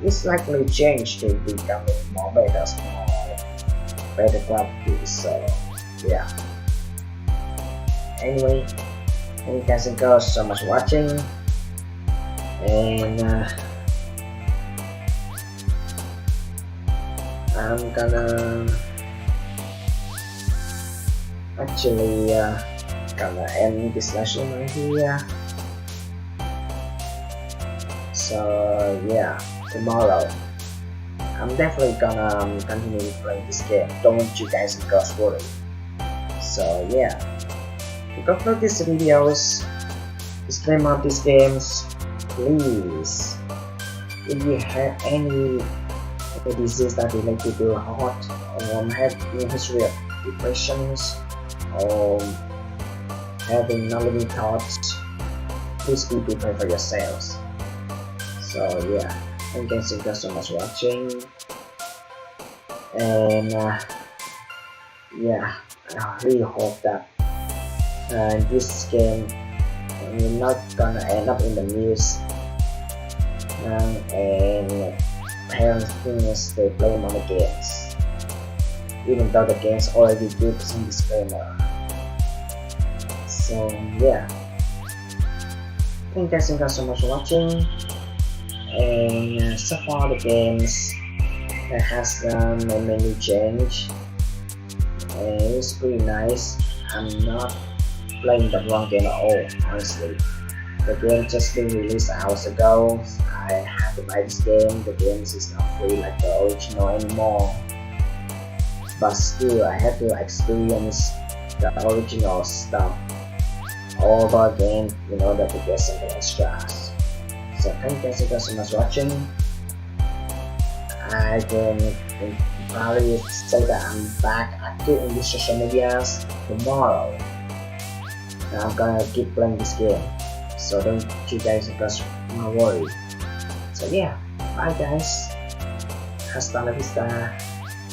it's likely changed to becoming more better quality. So yeah. Anyway, thank you guys and girls so much for watching, and I'm gonna actually gonna end this lesson right here. So yeah, tomorrow I'm definitely gonna continue playing this game. Don't you guys and girls worry. So yeah, to conclude these videos, disclaimer of these games, please, if you have any disease that related to heart, or have a history of depressions, or having non-living thoughts, please be prepared for yourselves. So yeah, thank you guys so much for watching, and yeah, I really hope that this game will not gonna end up in the news, and parents think they blame on the games, even though the games already give some disclaimer. So yeah, thank you guys so much for watching, and so far the games that has a menu change, and it's pretty nice. I'm not playing the wrong game at all, honestly. The game just been released hours ago. I had to buy this game. The game is not free like the original anymore, but still I had to experience the original stuff all over again in order to get something extras. So thank you guys so much for watching. I can probably say that I'm back active in these social medias tomorrow. And I'm gonna keep playing this game, so don't you guys worry. So yeah, bye guys, hasta la vista.